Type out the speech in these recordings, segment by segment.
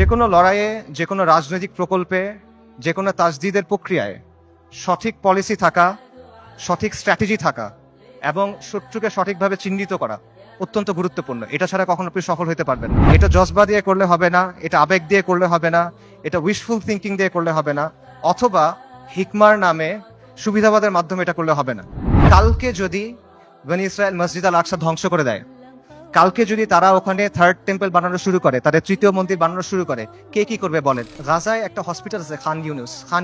যে কোনো লড়াইয়ে, যে কোনো রাজনৈতিক প্রকল্পে, যে কোনো তাজদিদের প্রক্রিয়ায় সঠিক পলিসি থাকা, সঠিক স্ট্র্যাটেজি থাকা এবং শত্রুকে সঠিকভাবে চিহ্নিত করা অত্যন্ত গুরুত্বপূর্ণ। এটা ছাড়া কখনো আপনি সফল হতে পারবেন না। এটা জজবা দিয়ে করলে হবে না, এটা আবেগ দিয়ে করলে হবে না, এটা উইশফুল থিঙ্কিং দিয়ে করলে হবে না, অথবা হিকমার নামে সুবিধাবাদের মাধ্যমে এটা করলে হবে না। কালকে যদি বনি ইসরায়েল মসজিদ আল আকসা ধ্বংস করে দেয়, কালকে যদি তারা ওখানে থার্ড টেম্পল বানানো শুরু করে, তাদের তৃতীয় মন্দির বানানো শুরু করে, কে কি করবে বলেন? গাজায় একটা হসপিটাল আছে খান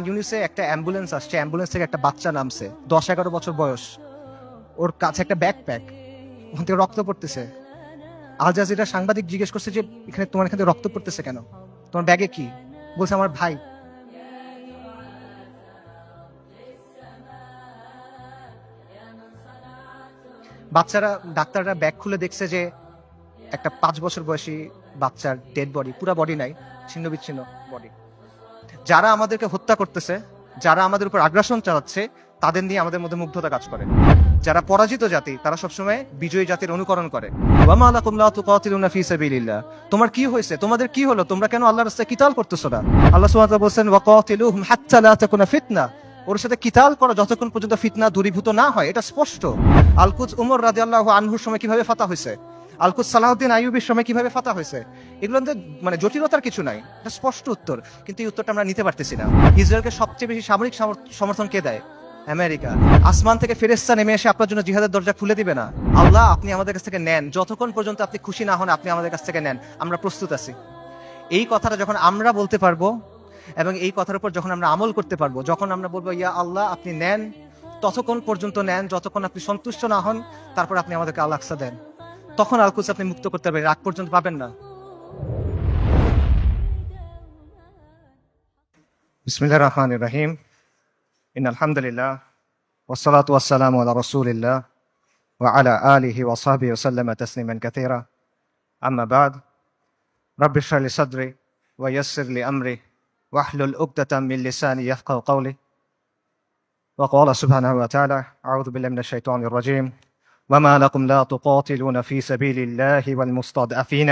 ইউনুসে একটা অ্যাম্বুলেন্স আসছে, অ্যাম্বুলেন্স থেকে একটা বাচ্চা নামছে, 10-11 বছর বয়স, ওর কাছে একটা ব্যাকপ্যাক, ওখান থেকে রক্ত পড়তেছে। আল জাজিরা সাংবাদিক জিজ্ঞেস করছে যে তোমার এখানে রক্ত পড়তেছে কেন, তোমার ব্যাগে কি? বলছে আমার ভাই। বাচ্চারা, ডাক্তাররা ব্যাগ খুলে দেখছে যে একটা 5 বছর বয়সী বাচ্চার ডেড বডি, পুরো বডি নাই, ছিন্ন বিচ্ছিন্ন বডি। যারা আমাদেরকে হত্যা করতেছে, যারা আমাদের উপর আগ্রাসন চালাচ্ছে, তাদের নিয়ে আমাদের মধ্যে মুগ্ধতা কাজ করে। যারা পরাজিত জাতি, তারা সবসময় বিজয়ী জাতির অনুকরণ করে। ওয়ামা লাকুম লা তুকাতিলুনা ফি সাবিলিল্লাহ, তোমার কি হয়েছে, তোমাদের কি হলো, তোমরা কেন আল্লাহর রাস্তায় কিতাল করতেছো না? আল্লাহ সুবহানাহু ওয়া তাআলা বলেন ওয়াকাতিলুহুম হাত্তা লা তাকুনা ফিতনা, ওর সাথে কিতাল করো যতক্ষণ পর্যন্ত ফিতনা দূরীভূত না হয়। এটা স্পষ্ট। আল-কুদস উমর রাদিয়াল্লাহু আনহুর সময় কিভাবে ফাতা হয়েছে, আল-কুদস সালাহউদ্দিন আইয়ুবীর সময় কিভাবে ফাতা হয়েছে, এগুলো মানে জটিলতার কিছু নাই, এটা স্পষ্ট উত্তর। কিন্তু এই উত্তরটা আমরা নিতে পারতেছি না। ইসরায়েলকে সবচেয়ে বেশি সামরিক সমর্থন কে দেয়? আমেরিকা। আসমান থেকে ফেরেশতা নেমে এসে আপনার জন্য জিহাদের দরজা খুলে দিবে না? আল্লাহ, আপনি আমাদের কাছ থেকে নেন, যতক্ষণ পর্যন্ত আপনি খুশি না হন আপনি আমাদের কাছ থেকে নেন, আমরা প্রস্তুত আছি। এই কথাটা যখন আমরা বলতে পারবো এবং এই কথার উপর যখন আমরা আমল করতে পারবো, যখন আমরা বলবো ইয়া আল্লাহ আপনি নেন, ততক্ষণ পর্যন্ত নেন যতক্ষণ আপনি সন্তুষ্ট না হন, তারপর আপনি আমাদেরকে আল আকসা দেন, তখন আল-কুদস আপনি মুক্ত করতে পারবেন, রাগ পর্যন্ত পাবেন না। বিসমিল্লাহির রহমানির রহিম। ইন্নাল হামদুলিল্লাহ ওয়াসসালাতু ওয়াসসালামু আলা রাসূলিল্লাহ ওয়া আলা আলিহি ওয়া সাহবিহি ওয়া সাল্লামা তাসলিমান কাসীরা। আম্মা বাদ। রাব্বি ইশরাহ লি সাদরি ওয়া ইয়াসসির লি আমরি ওয়াহলুল উকদাতাম মিন লিসানি ইয়াফকাহু কওলি। ওয়া ক্বালা সুবহানাহু ওয়া তাআলা আউযু বিল্লাহি মিনাশ শাইতানির রাজীম। وما لكم لا تقاتلون في سبيل الله والمستضعفين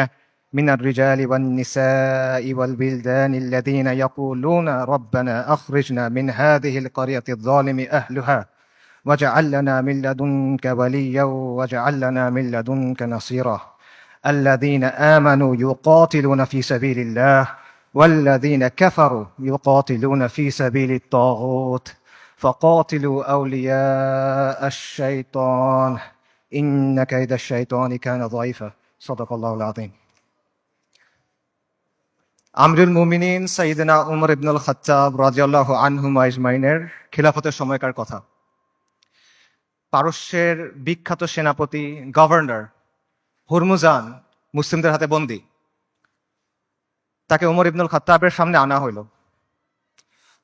من الرجال والنساء والبلدان الذين يقولون ربنا أخرجنا من هذه القرية الظالم أهلها واجعل لنا من لدنك وليا واجعل لنا من لدنك نصيرا الذين آمنوا يقاتلون في سبيل الله والذين كفروا يقاتلون في سبيل الطاغوت فقاتلوا أولياء الشيطان إن كيد الشيطان كان ضعيفا صدق الله العظيم. আমিরুল মুমিনিন সাইয়েদনা উমর ইবনুল খাত্তাব রাদিয়াল্লাহু আনহুমা আজমাইনের খিলাফতের সময়কার কথা। পারস্যের বিখ্যাত সেনাপতি গভর্নর হুরমুজান মুসলিমদের হাতে বন্দী। তাকে উমর ইবনুল খাত্তাবের সামনে আনা হইল।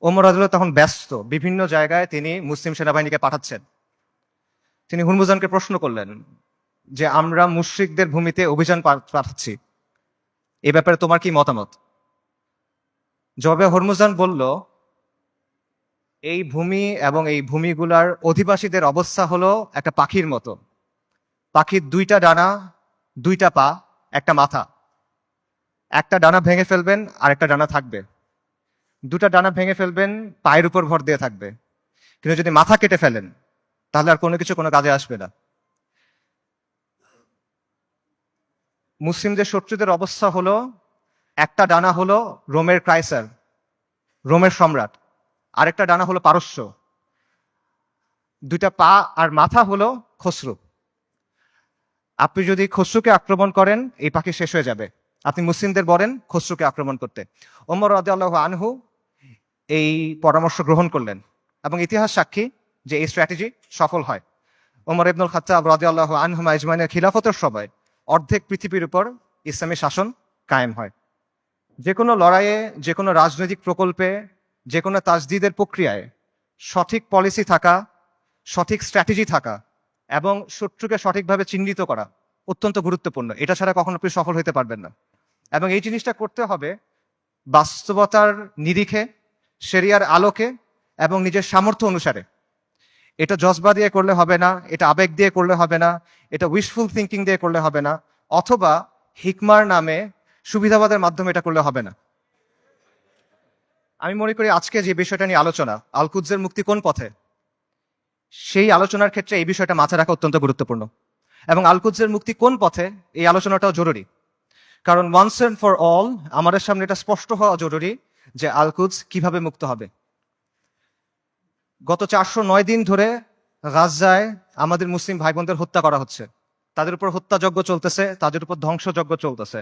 ওমর রাদিয়াল্লাহু তখন ব্যস্ত, বিভিন্ন জায়গায় তিনি মুসলিম সেনাবাহিনীকে পাঠাচ্ছেন। তিনি হুরমুজানকে প্রশ্ন করলেন যে আমরা মুশরিকদের ভূমিতে অভিযান পাঠাচ্ছি, এ ব্যাপারে তোমার কি মতামত? জবাবে হুরমুজান বলল, এই ভূমি এবং এই ভূমিগুলার অধিবাসীদের অবস্থা হলো একটা পাখির মতো। পাখির 2টা ডানা, 2টা পা, একটা মাথা। একটা ডানা ভেঙে ফেলবেন আর একটা ডানা থাকবে। 2টা ডানা ভেঙে ফেলবেন, পায়ের উপর ভর দিয়ে থাকবে। কিন্তু যদি মাথা কেটে ফেলেন তাহলে আর কোনো কিছু কোনো কাজে আসবে না। মুসলিমদের শত্রুদের অবস্থা হলো, একটা ডানা হলো রোমের কায়সার, রোমের সম্রাট, আরেকটা ডানা হলো পারস্য, 2টা পা আর মাথা হলো খসরু। আপনি যদি খসরুকে আক্রমণ করেন এই পাখি শেষ হয়ে যাবে। আপনি মুসলিমদের বলেন খসরুকে আক্রমণ করতে। ওমর রাদিয়াল্লাহু আনহু এই পরামর্শ গ্রহণ করলেন এবং ইতিহাস সাক্ষী যে এই স্ট্র্যাটেজি সফল হয়। ওমর ইবনুল খাত্তাব রাদিয়াল্লাহু আনহুমা আজমাইনের খিলাফতের সময় অর্ধেক পৃথিবীর উপর ইসলামী শাসন কায়েম হয়। যে কোনো লড়াইয়ে, যে কোনো রাজনৈতিক প্রকল্পে, যে কোনো তাজদিদের প্রক্রিয়ায় সঠিক পলিসি থাকা, সঠিক স্ট্র্যাটেজি থাকা এবং শত্রুকে সঠিকভাবে চিহ্নিত করা অত্যন্ত গুরুত্বপূর্ণ। এটা ছাড়া কখনো আপনি সফল হতে পারবেন না। এবং এই জিনিসটা করতে হবে বাস্তবতার নিরিখে, শরিয়ার আলোকে এবং নিজের সামর্থ্য অনুসারে। এটা জজবা দিয়ে করলে হবে না, এটা আবেগ দিয়ে করলে হবে না, এটা উইশফুল থিঙ্কিং দিয়ে করলে হবে না, অথবা হিকমার নামে সুবিধাবাদের মাধ্যমে এটা করলে হবে না। আমি মনে করি আজকে যে বিষয়টা নিয়ে আলোচনা, আল কুদসের মুক্তি কোন পথে, সেই আলোচনার ক্ষেত্রে এই বিষয়টা মাথায় রাখা অত্যন্ত গুরুত্বপূর্ণ। এবং আল কুদসের মুক্তি কোন পথে, এই আলোচনাটাও জরুরি। কারণ ওয়ান্স এন্ড ফর অল আমাদের সামনে এটা স্পষ্ট হওয়া জরুরি যে আল কুদস কিভাবে মুক্ত হবে। গত 409 দিন ধরে গাজায় আমাদের মুসলিম ভাই বোনদের হত্যা করা হচ্ছে, তাদের উপর হত্যাযজ্ঞ চলতেছে, তাদের উপর ধ্বংসযজ্ঞ চলতেছে।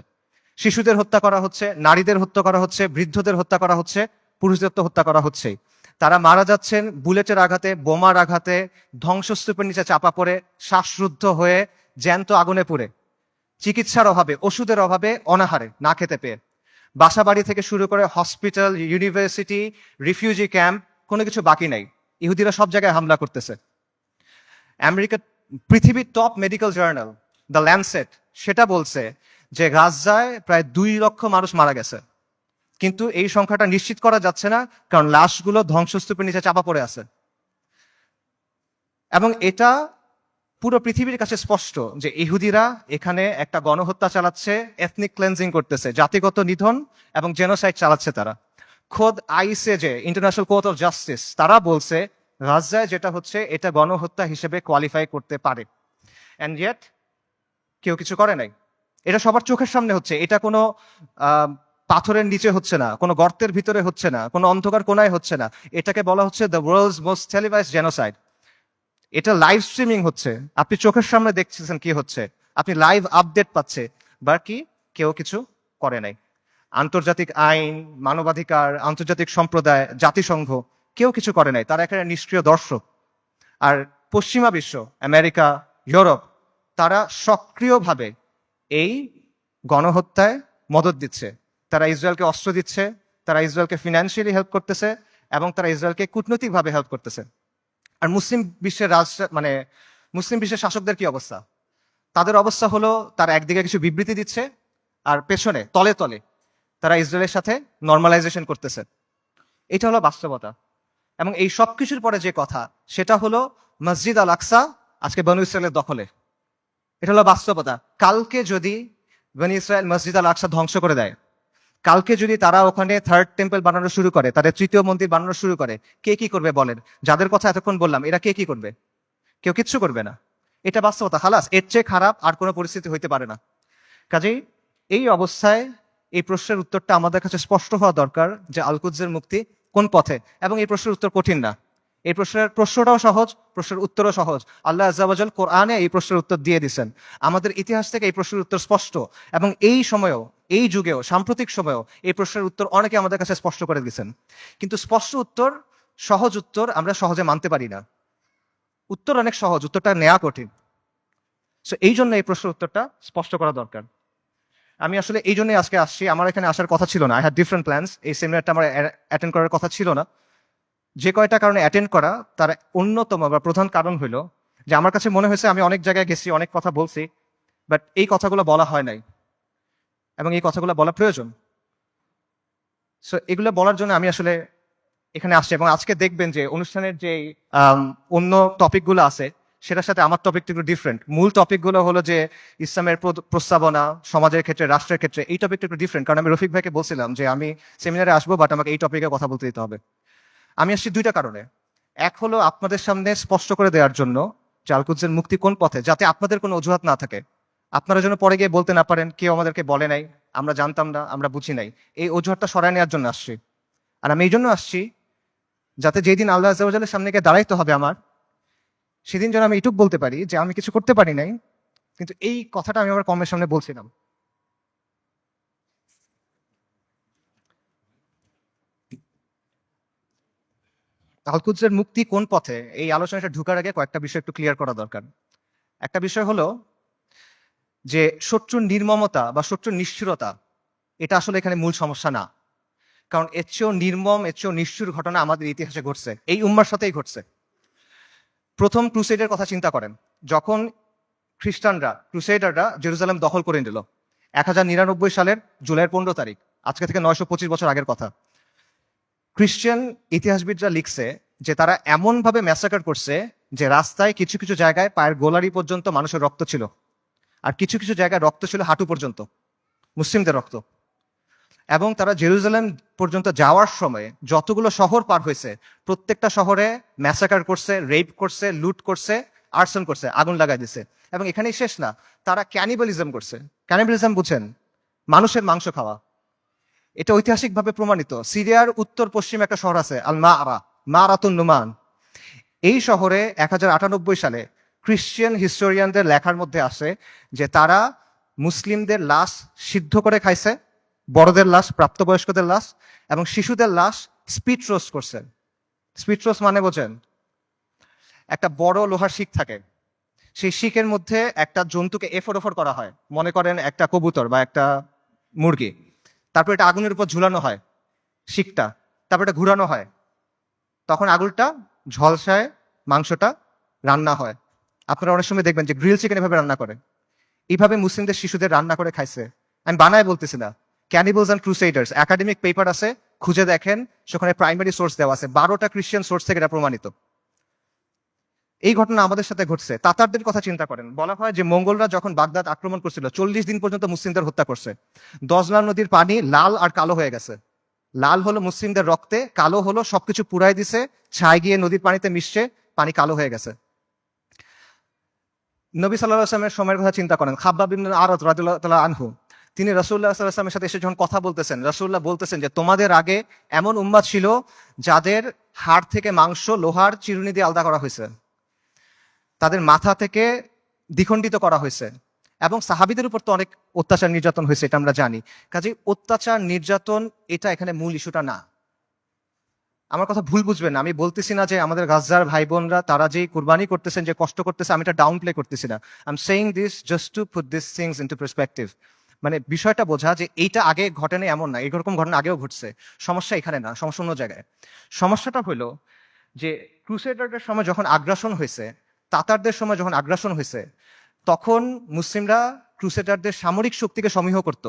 শিশুদের হত্যা করা হচ্ছে, নারীদের হত্যা করা হচ্ছে, বৃদ্ধদের হত্যা করা হচ্ছে, পুরুষদের তো হত্যা করা হচ্ছেই। তারা মারা যাচ্ছেন বুলেটের আঘাতে, বোমার আঘাতে, ধ্বংসস্তূপের নিচে চাপা পড়ে, শ্বাসরুদ্ধ হয়ে, জ্যান্ত আগুনে পুড়ে, চিকিৎসার অভাবে, ওষুধের অভাবে, অনাহারে, না খেতে পেয়ে। বাসা বাড়ি থেকে শুরু করে হসপিটাল, ইউনিভার্সিটি, রিফিউজি ক্যাম্প, কোনো কিছু বাকি নাই। ইহুদিরা সব জায়গায় হামলা করতেছে। আমেরিকা, পৃথিবীর top medical journal the Landsat সেটা বলছে যে গাজায় প্রায় 2 লক্ষ মানুষ মারা গেছে, কিন্তু এই সংখ্যাটা নিশ্চিত করা যাচ্ছে না, কারণ লাশগুলো ধ্বংসস্তূপের নিচে চাপা পড়ে আছে। এবং এটা পুরো পৃথিবীর কাছে স্পষ্ট যে ইহুদিরা এখানে একটা গণহত্যা চালাচ্ছে, এথনিক ক্লেন্সিং করতেছে, জাতিগত নিধন এবং জেনোসাইড চালাচ্ছে তারা। খোদ ICJ, international court of justice, তারা বলছে গাজায় যেটা হচ্ছে এটা গণহত্যা হিসেবে কোয়ালিফাই করতে পারে। অ্যান্ড ইয়েট কেউ কিছু করে নাই। এটা সবার চোখের সামনে হচ্ছে, এটা কোনো পাথরের নিচে হচ্ছে না, কোনো গর্তের ভিতরে হচ্ছে না, কোনো অন্ধকার কোনায় হচ্ছে না। এটাকে বলা হচ্ছে the world's most televised genocide. এটা লাইভ স্ট্রিমিং হচ্ছে, আপনি চোখের সামনে দেখছেন কি হচ্ছে, আপনি লাইভ আপডেট পাচ্ছে, বাকি কেউ কিছু করে নাই। আন্তর্জাতিক আইন, মানবাধিকার, আন্তর্জাতিক সম্প্রদায়, জাতিসংঘ কেউ কিছু করে নাই, তারা এখানে নিষ্ক্রিয় দর্শক। আর পশ্চিমা বিশ্ব, আমেরিকা, ইউরোপ, তারা সক্রিয়ভাবে এই গণহত্যায় মদত দিচ্ছে। তারা ইসরায়েলকে অস্ত্র দিচ্ছে, তারা ইসরায়েলকে ফিনান্সিয়ালি হেল্প করতেছে, এবং তারা ইসরায়েলকে কূটনৈতিকভাবে হেল্প করতেছে। আর মুসলিম বিশ্বের মুসলিম বিশ্বের শাসকদের কি অবস্থা? তাদের অবস্থা হলো তারা একদিকে কিছু বিবৃতি দিচ্ছে, আর পেছনে তলে তলে তারা ইসরায়েলের সাথে নর্মালাইজেশন করতেছে। এটা হলো বাস্তবতা। এবং এই সব কিছুর পরে যে কথা, সেটা হলো মসজিদ আল আকসা আজকে বনু ইসরায়েলের দখলে। এটা হলো বাস্তবতা। কালকে যদি বনু ইসরায়েল মসজিদ আল আকসা ধ্বংস করে দেয়, কালকে যদি তারা ওখানে থার্ড টেম্পল বানানো শুরু করে, তাদের তৃতীয় মন্দির বানানো শুরু করে, কে কি করবে বলেন? যাদের কথা এতক্ষণ বললাম, এরা কে কি করবে? কেউ কিচ্ছু করবে না। এটা বাস্তবতা। খালাস, এর চেয়ে খারাপ আর কোনো পরিস্থিতি হইতে পারে না। কাজেই এই অবস্থায় এই প্রশ্নের উত্তরটা আমাদের কাছে স্পষ্ট হওয়া দরকার যে আল কুদসের মুক্তি কোন পথে। এবং এই প্রশ্নের উত্তর কঠিন না, এই প্রশ্নটাও সহজ, প্রশ্নের উত্তরও সহজ। আল্লাহ আজ্জা ওয়া জাল কোরআনে এই প্রশ্নের উত্তর দিয়ে দিচ্ছেন। আমাদের ইতিহাস থেকে এই প্রশ্নের উত্তর স্পষ্ট, এবং এই সময়েও, এই যুগেও, সাম্প্রতিক সময়েও এই প্রশ্নের উত্তর অনেকে আমাদের কাছে স্পষ্ট করে দিচ্ছেন। কিন্তু স্পষ্ট উত্তর, সহজ উত্তর আমরা সহজে মানতে পারি না। উত্তর অনেক সহজ, উত্তরটা নেওয়া কঠিন। সো এই জন্য এই প্রশ্নের উত্তরটা স্পষ্ট করা দরকার। আমি আসলে এই জন্যই আজকে আসছি। আমার এখানে আসার কথা ছিল না, আই হ্যাড ডিফারেন্ট প্ল্যানস। এই সেমিনারটা আমার অ্যাটেন্ড করার কথা ছিল না। যে কয়টা কারণে অ্যাটেন্ড করা, তার অন্যতম বা প্রধান কারণ হলো যে আমার কাছে মনে হয়েছে আমি অনেক জায়গায় গেছি, অনেক কথা বলছি, বাট এই কথাগুলো বলা হয় নাই, এবং এই কথাগুলো বলা প্রয়োজন। সো এগুলো বলার জন্য আমি আসলে এখানে আসছি। এবং আজকে দেখবেন যে অনুষ্ঠানের যে অন্য টপিকগুলো আছে, সেটার সাথে আমার টপিকটা একটু ডিফারেন্ট। মূল টপিকগুলো হলো যে ইসলামের প্রস্তাবনা, সমাজের ক্ষেত্রে, রাষ্ট্রের ক্ষেত্রে। এই টপিকটা একটু ডিফারেন্ট, কারণ আমি রফিক ভাইকে বলছিলাম যে আমি সেমিনারে আসবো, বাট আমাকে এই টপিকে কথা বলতে দিতে হবে। আমি আসছি দুইটা কারণে। এক হলো আপনাদের সামনে স্পষ্ট করে দেওয়ার জন্য যে আল কুদসের মুক্তি কোন পথে, যাতে আপনাদের কোনো অজুহাত না থাকে, আপনারা যেন পরে গিয়ে বলতে না পারেন কেউ আমাদেরকে বলে নাই, আমরা জানতাম না, আমরা বুঝি নাই। এই অজুহাতটা সরায় নেওয়ার জন্য আসছি। আর আমি এই জন্য আসছি যাতে যেদিন আল্লাহ আজ্জা ওয়া জালের সামনে গিয়ে দাঁড়াইতে হবে আমার, সেদিন যেন আমি এটুক বলতে পারি যে আমি কিছু করতে পারি নাই, কিন্তু এই কথাটা আমি আমার কমের সামনে বলছিলাম। আল কুদসের মুক্তি কোন পথে, এই আলোচনাটা ঢুকার আগে কয়েকটা বিষয় একটু ক্লিয়ার করা দরকার। একটা বিষয় হলো যে শত্রুর নির্মমতা বা শত্রুর নিষ্ঠুরতা, এটা আসলে এখানে মূল সমস্যা না। কারণ এর চেয়েও নির্মম, এর চেয়েও নিষ্ঠুর ঘটনা আমাদের ইতিহাসে ঘটছে, এই উম্মার সাথেই ঘটছে। প্রথম ক্রুসেডের কথা চিন্তা করেন, যখন ক্রুসেডাররা জেরুজালেম দখল করে নিল 1099 সালের জুলাইয়ের 15 তারিখ, আজকে থেকে 925 বছর আগের কথা। খ্রিস্টান ইতিহাসবিদরা লিখছে যে তারা এমন ভাবে ম্যাসাকার করছে যে রাস্তায় কিছু কিছু জায়গায় পায়ের গোলারি পর্যন্ত মানুষের রক্ত ছিল, আর কিছু কিছু জায়গায় রক্ত ছিল হাঁটু পর্যন্ত, মুসলিমদের রক্ত। এবং তারা জেরুজালেম পর্যন্ত যাওয়ার সময় যতগুলো শহর পার হয়েছে প্রত্যেকটা শহরে ম্যাসাকার করছে, রেপ করছে, লুট করছে, আর্সন করছে, আগুন লাগাই দিছে। এবং এখানেই শেষ না, তারা ক্যানিবালিজম করছে। ক্যানিবালিজম বুঝেন? মানুষের মাংস খাওয়া। এটা ঐতিহাসিকভাবে প্রমাণিত। সিরিয়ার উত্তর পশ্চিমে একটা শহর আছে আল মারাতুন নুমান। এই শহরে 1098 সালে খ্রিস্টান হিস্টোরিয়ানদের লেখার মধ্যে আসে যে তারা মুসলিমদের লাশ সিদ্ধ করে খাইছে, বড়দের লাশ, প্রাপ্তবয়স্কদের লাশ এবং শিশুদের লাশ স্পিড রোস্ট করছে। স্পিড রোস্ট মানে বোঝেন? একটা বড় লোহার শিক থাকে, সেই শিকের মধ্যে একটা জন্তুকে এফর ওফর করা হয়, মনে করেন একটা কবুতর বা একটা মুরগি। তারপর এটা আগুনের উপর ঝুলানো হয় শিকটা, তারপর এটা ঘুরানো হয়, তখন আগুনটা ঝলসায় মাংসটা রান্না হয়। আপনারা অনেক সময় দেখবেন যে গ্রিল চিকেন এভাবে রান্না করে। এইভাবে মুসলিমদের শিশুদের রান্না করে খাইছে। আমি বানায় বলতেছি না। ক্যানিবলস অ্যান্ড ক্রুসেডার্স একাডেমিক পেপার আছে, খুঁজে দেখেন, সেখানে প্রাইমারি সোর্স দেওয়া আছে, 12টা খ্রিস্টান সোর্স থেকে এটা প্রমাণিত। এই ঘটনা আমাদের সাথে ঘটছে। তাতারদের কথা চিন্তা করেন, বলা হয় যে মঙ্গলরা যখন বাগদাদ আক্রমণ করছিল 40 দিন পর্যন্ত মুসলিমদের হত্যা করছে। দজলা নদীর পানি লাল আর কালো হয়ে গেছে। লাল হলো মুসলিমদের রক্তে, কালো হলো সবকিছু পুরাই দিছে, ছাই গিয়ে নদীর পানিতে মিশছে, পানি কালো হয়ে গেছে। নবী সাল্লাল্লাহু আলাইহি ওয়াসাল্লামের সময়ের কথা চিন্তা করেন। খাব্বাব ইবনে আরাদ রাদিয়াল্লাহু তাআলা আনহু, তিনি রাসূলুল্লাহ সাল্লাল্লাহু আলাইহি ওয়াসাল্লামের সাথে এসে যখন কথা বলতেছেন, রাসূলুল্লাহ বলতেছেন যে তোমাদের আগে এমন উম্মাত ছিল যাদের হাড় থেকে মাংস লোহার চিরুনি দিয়ে আলাদা করা হয়েছে, তাদের মাথা থেকে দ্বিখণ্ডিত করা হয়েছে, এবং সাহাবীদের উপর তো অনেক অত্যাচার নির্যাতন হয়েছে, এটা আমরা জানি। কাজেই অত্যাচার নির্যাতন এটা এখানে মূল ইস্যুটা না। আমার কথা ভুল বুঝবেন না, আমি বলতেছি না যে আমাদের গাজার ভাই বোনরা তারা যেই কুরবানি করতেছেন, যে কষ্ট করতেছে, আমি এটা ডাউন প্লে করতেছি না। I am saying this just to put this things into perspective. মানে বিষয়টা বোঝা যে এইটা আগে ঘটেনি এমন না, এরকম ঘটনা আগেও ঘটছে। সমস্যা এখানে না, সমস্যা অন্য জায়গায়। সমস্যাটা হলো যে ক্রুসেডারদের সময় যখন আগ্রাসন হয়েছে, তাতারদের সময় যখন আগ্রাসন হয়েছে, তখন মুসলিমরা ক্রুসেডারদের সামরিক শক্তিকে সমীহ করত।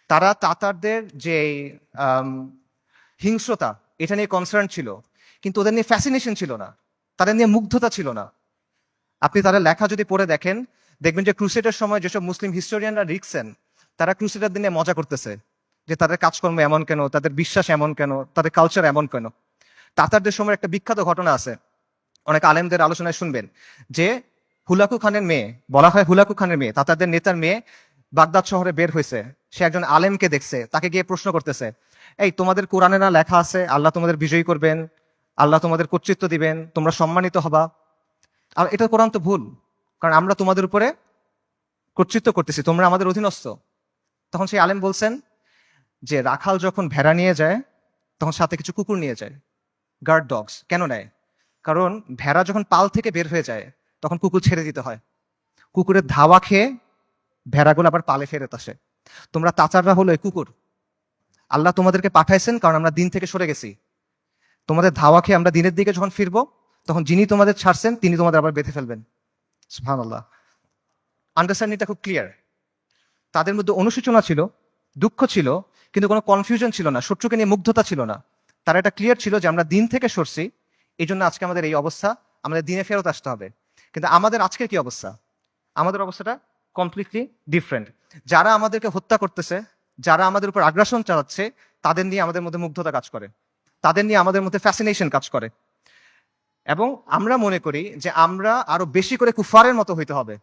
তারা তাতারদের যে হিংস্রতা, এটা নিয়ে কনসার্ন ছিল, কিন্তু ওদের নিয়ে ফ্যাসিনেশন ছিল না, তাদের নিয়ে মুগ্ধতা ছিল না। আপনি তাদের লেখা যদি পড়ে দেখেন, দেখবেন যে ক্রুসেডের সময় যেসব মুসলিম হিস্টোরিয়ানরা লিখছেন, তারা ক্রুসেডারদের নিয়ে মজা করতেছে যে তাদের কাজকর্ম এমন কেন, তাদের বিশ্বাস এমন কেন, তাদের কালচার এমন কেন। তাতারদের সময় একটা বিখ্যাত ঘটনা আছে, অনেক আলেমদের আলোচনায় শুনবেন, যে হুলাকু খানের মেয়ে, বলা হয় হুলাকু খানের মেয়ে, তাতারদের নেতার মেয়ে বাগদাদ শহরে বের হয়েছে। সে একজন আলেমকে দেখছে, তাকে গিয়ে প্রশ্ন করতেছে, এই তোমাদের কোরআনে না লেখা আছে আল্লাহ তোমাদের বিজয়ী করবেন, আল্লাহ তোমাদের কর্তৃত্ব দিবেন, তোমরা সম্মানিত হবা? আর এটা কোরআন তো ভুল, কারণ আমরা তোমাদের উপরে কর্তৃত্ব করতেছি, তোমরা আমাদের অধীনস্থ। তখন সেই আলেম বলছেন যে রাখাল যখন ভেড়া নিয়ে যায় তখন সাথে কিছু কুকুর নিয়ে যায়, গার্ড ডগস। কেন নেয়? কারণ ভেড়া যখন পাল থেকে বের হয়ে যায় তখন কুকুর ছেড়ে দিতে হয়, কুকুরের ধাওয়া খেয়ে ভেড়াগুলো আবার পালে ফেরত আসে। তোমরা তাচাররা হলো এই কুকুর। আল্লাহ তোমাদেরকে পাঠাইছেন কারণ আমরা দিন থেকে সরে গেছি, তোমাদের ধাওয়া খেয়ে আমরা দিনের দিকে যখন ফিরবো তখন যিনি তোমাদের ছাড়ছেন তিনি তোমাদের আবার বেঁধে ফেলবেন। সুবহানাল্লাহ। আন্ডারস্ট্যান্ডিংটা খুব ক্লিয়ার। তাদের মধ্যে অনুশোচনা ছিল, দুঃখ ছিল, কিন্তু কোনো কনফিউশন ছিল না, শত্রুকে নিয়ে মুগ্ধতা ছিল না। তারা এটা ক্লিয়ার ছিল যে আমরা দিন থেকে সরছি, এই জন্য আজকে আমাদের এই অবস্থা, আমাদের দিনে ফেরত আসতে হবে। কিন্তু আমাদের আজকের কি অবস্থা? আমাদের অবস্থাটা কমপ্লিটলি ডিফারেন্ট। যারা আমাদেরকে হত্যা করতেছে, যারা আমাদের উপর আগ্রাসন চালাচ্ছে, তাদের নিয়ে আমাদের মধ্যে মুগ্ধতা কাজ করে, তাদের নিয়ে আমাদের মধ্যে ফ্যাসিনেশন কাজ করে, এবং আমরা মনে করি যে আমরা আরো বেশি করে কুফারের মতো হইতে হবে,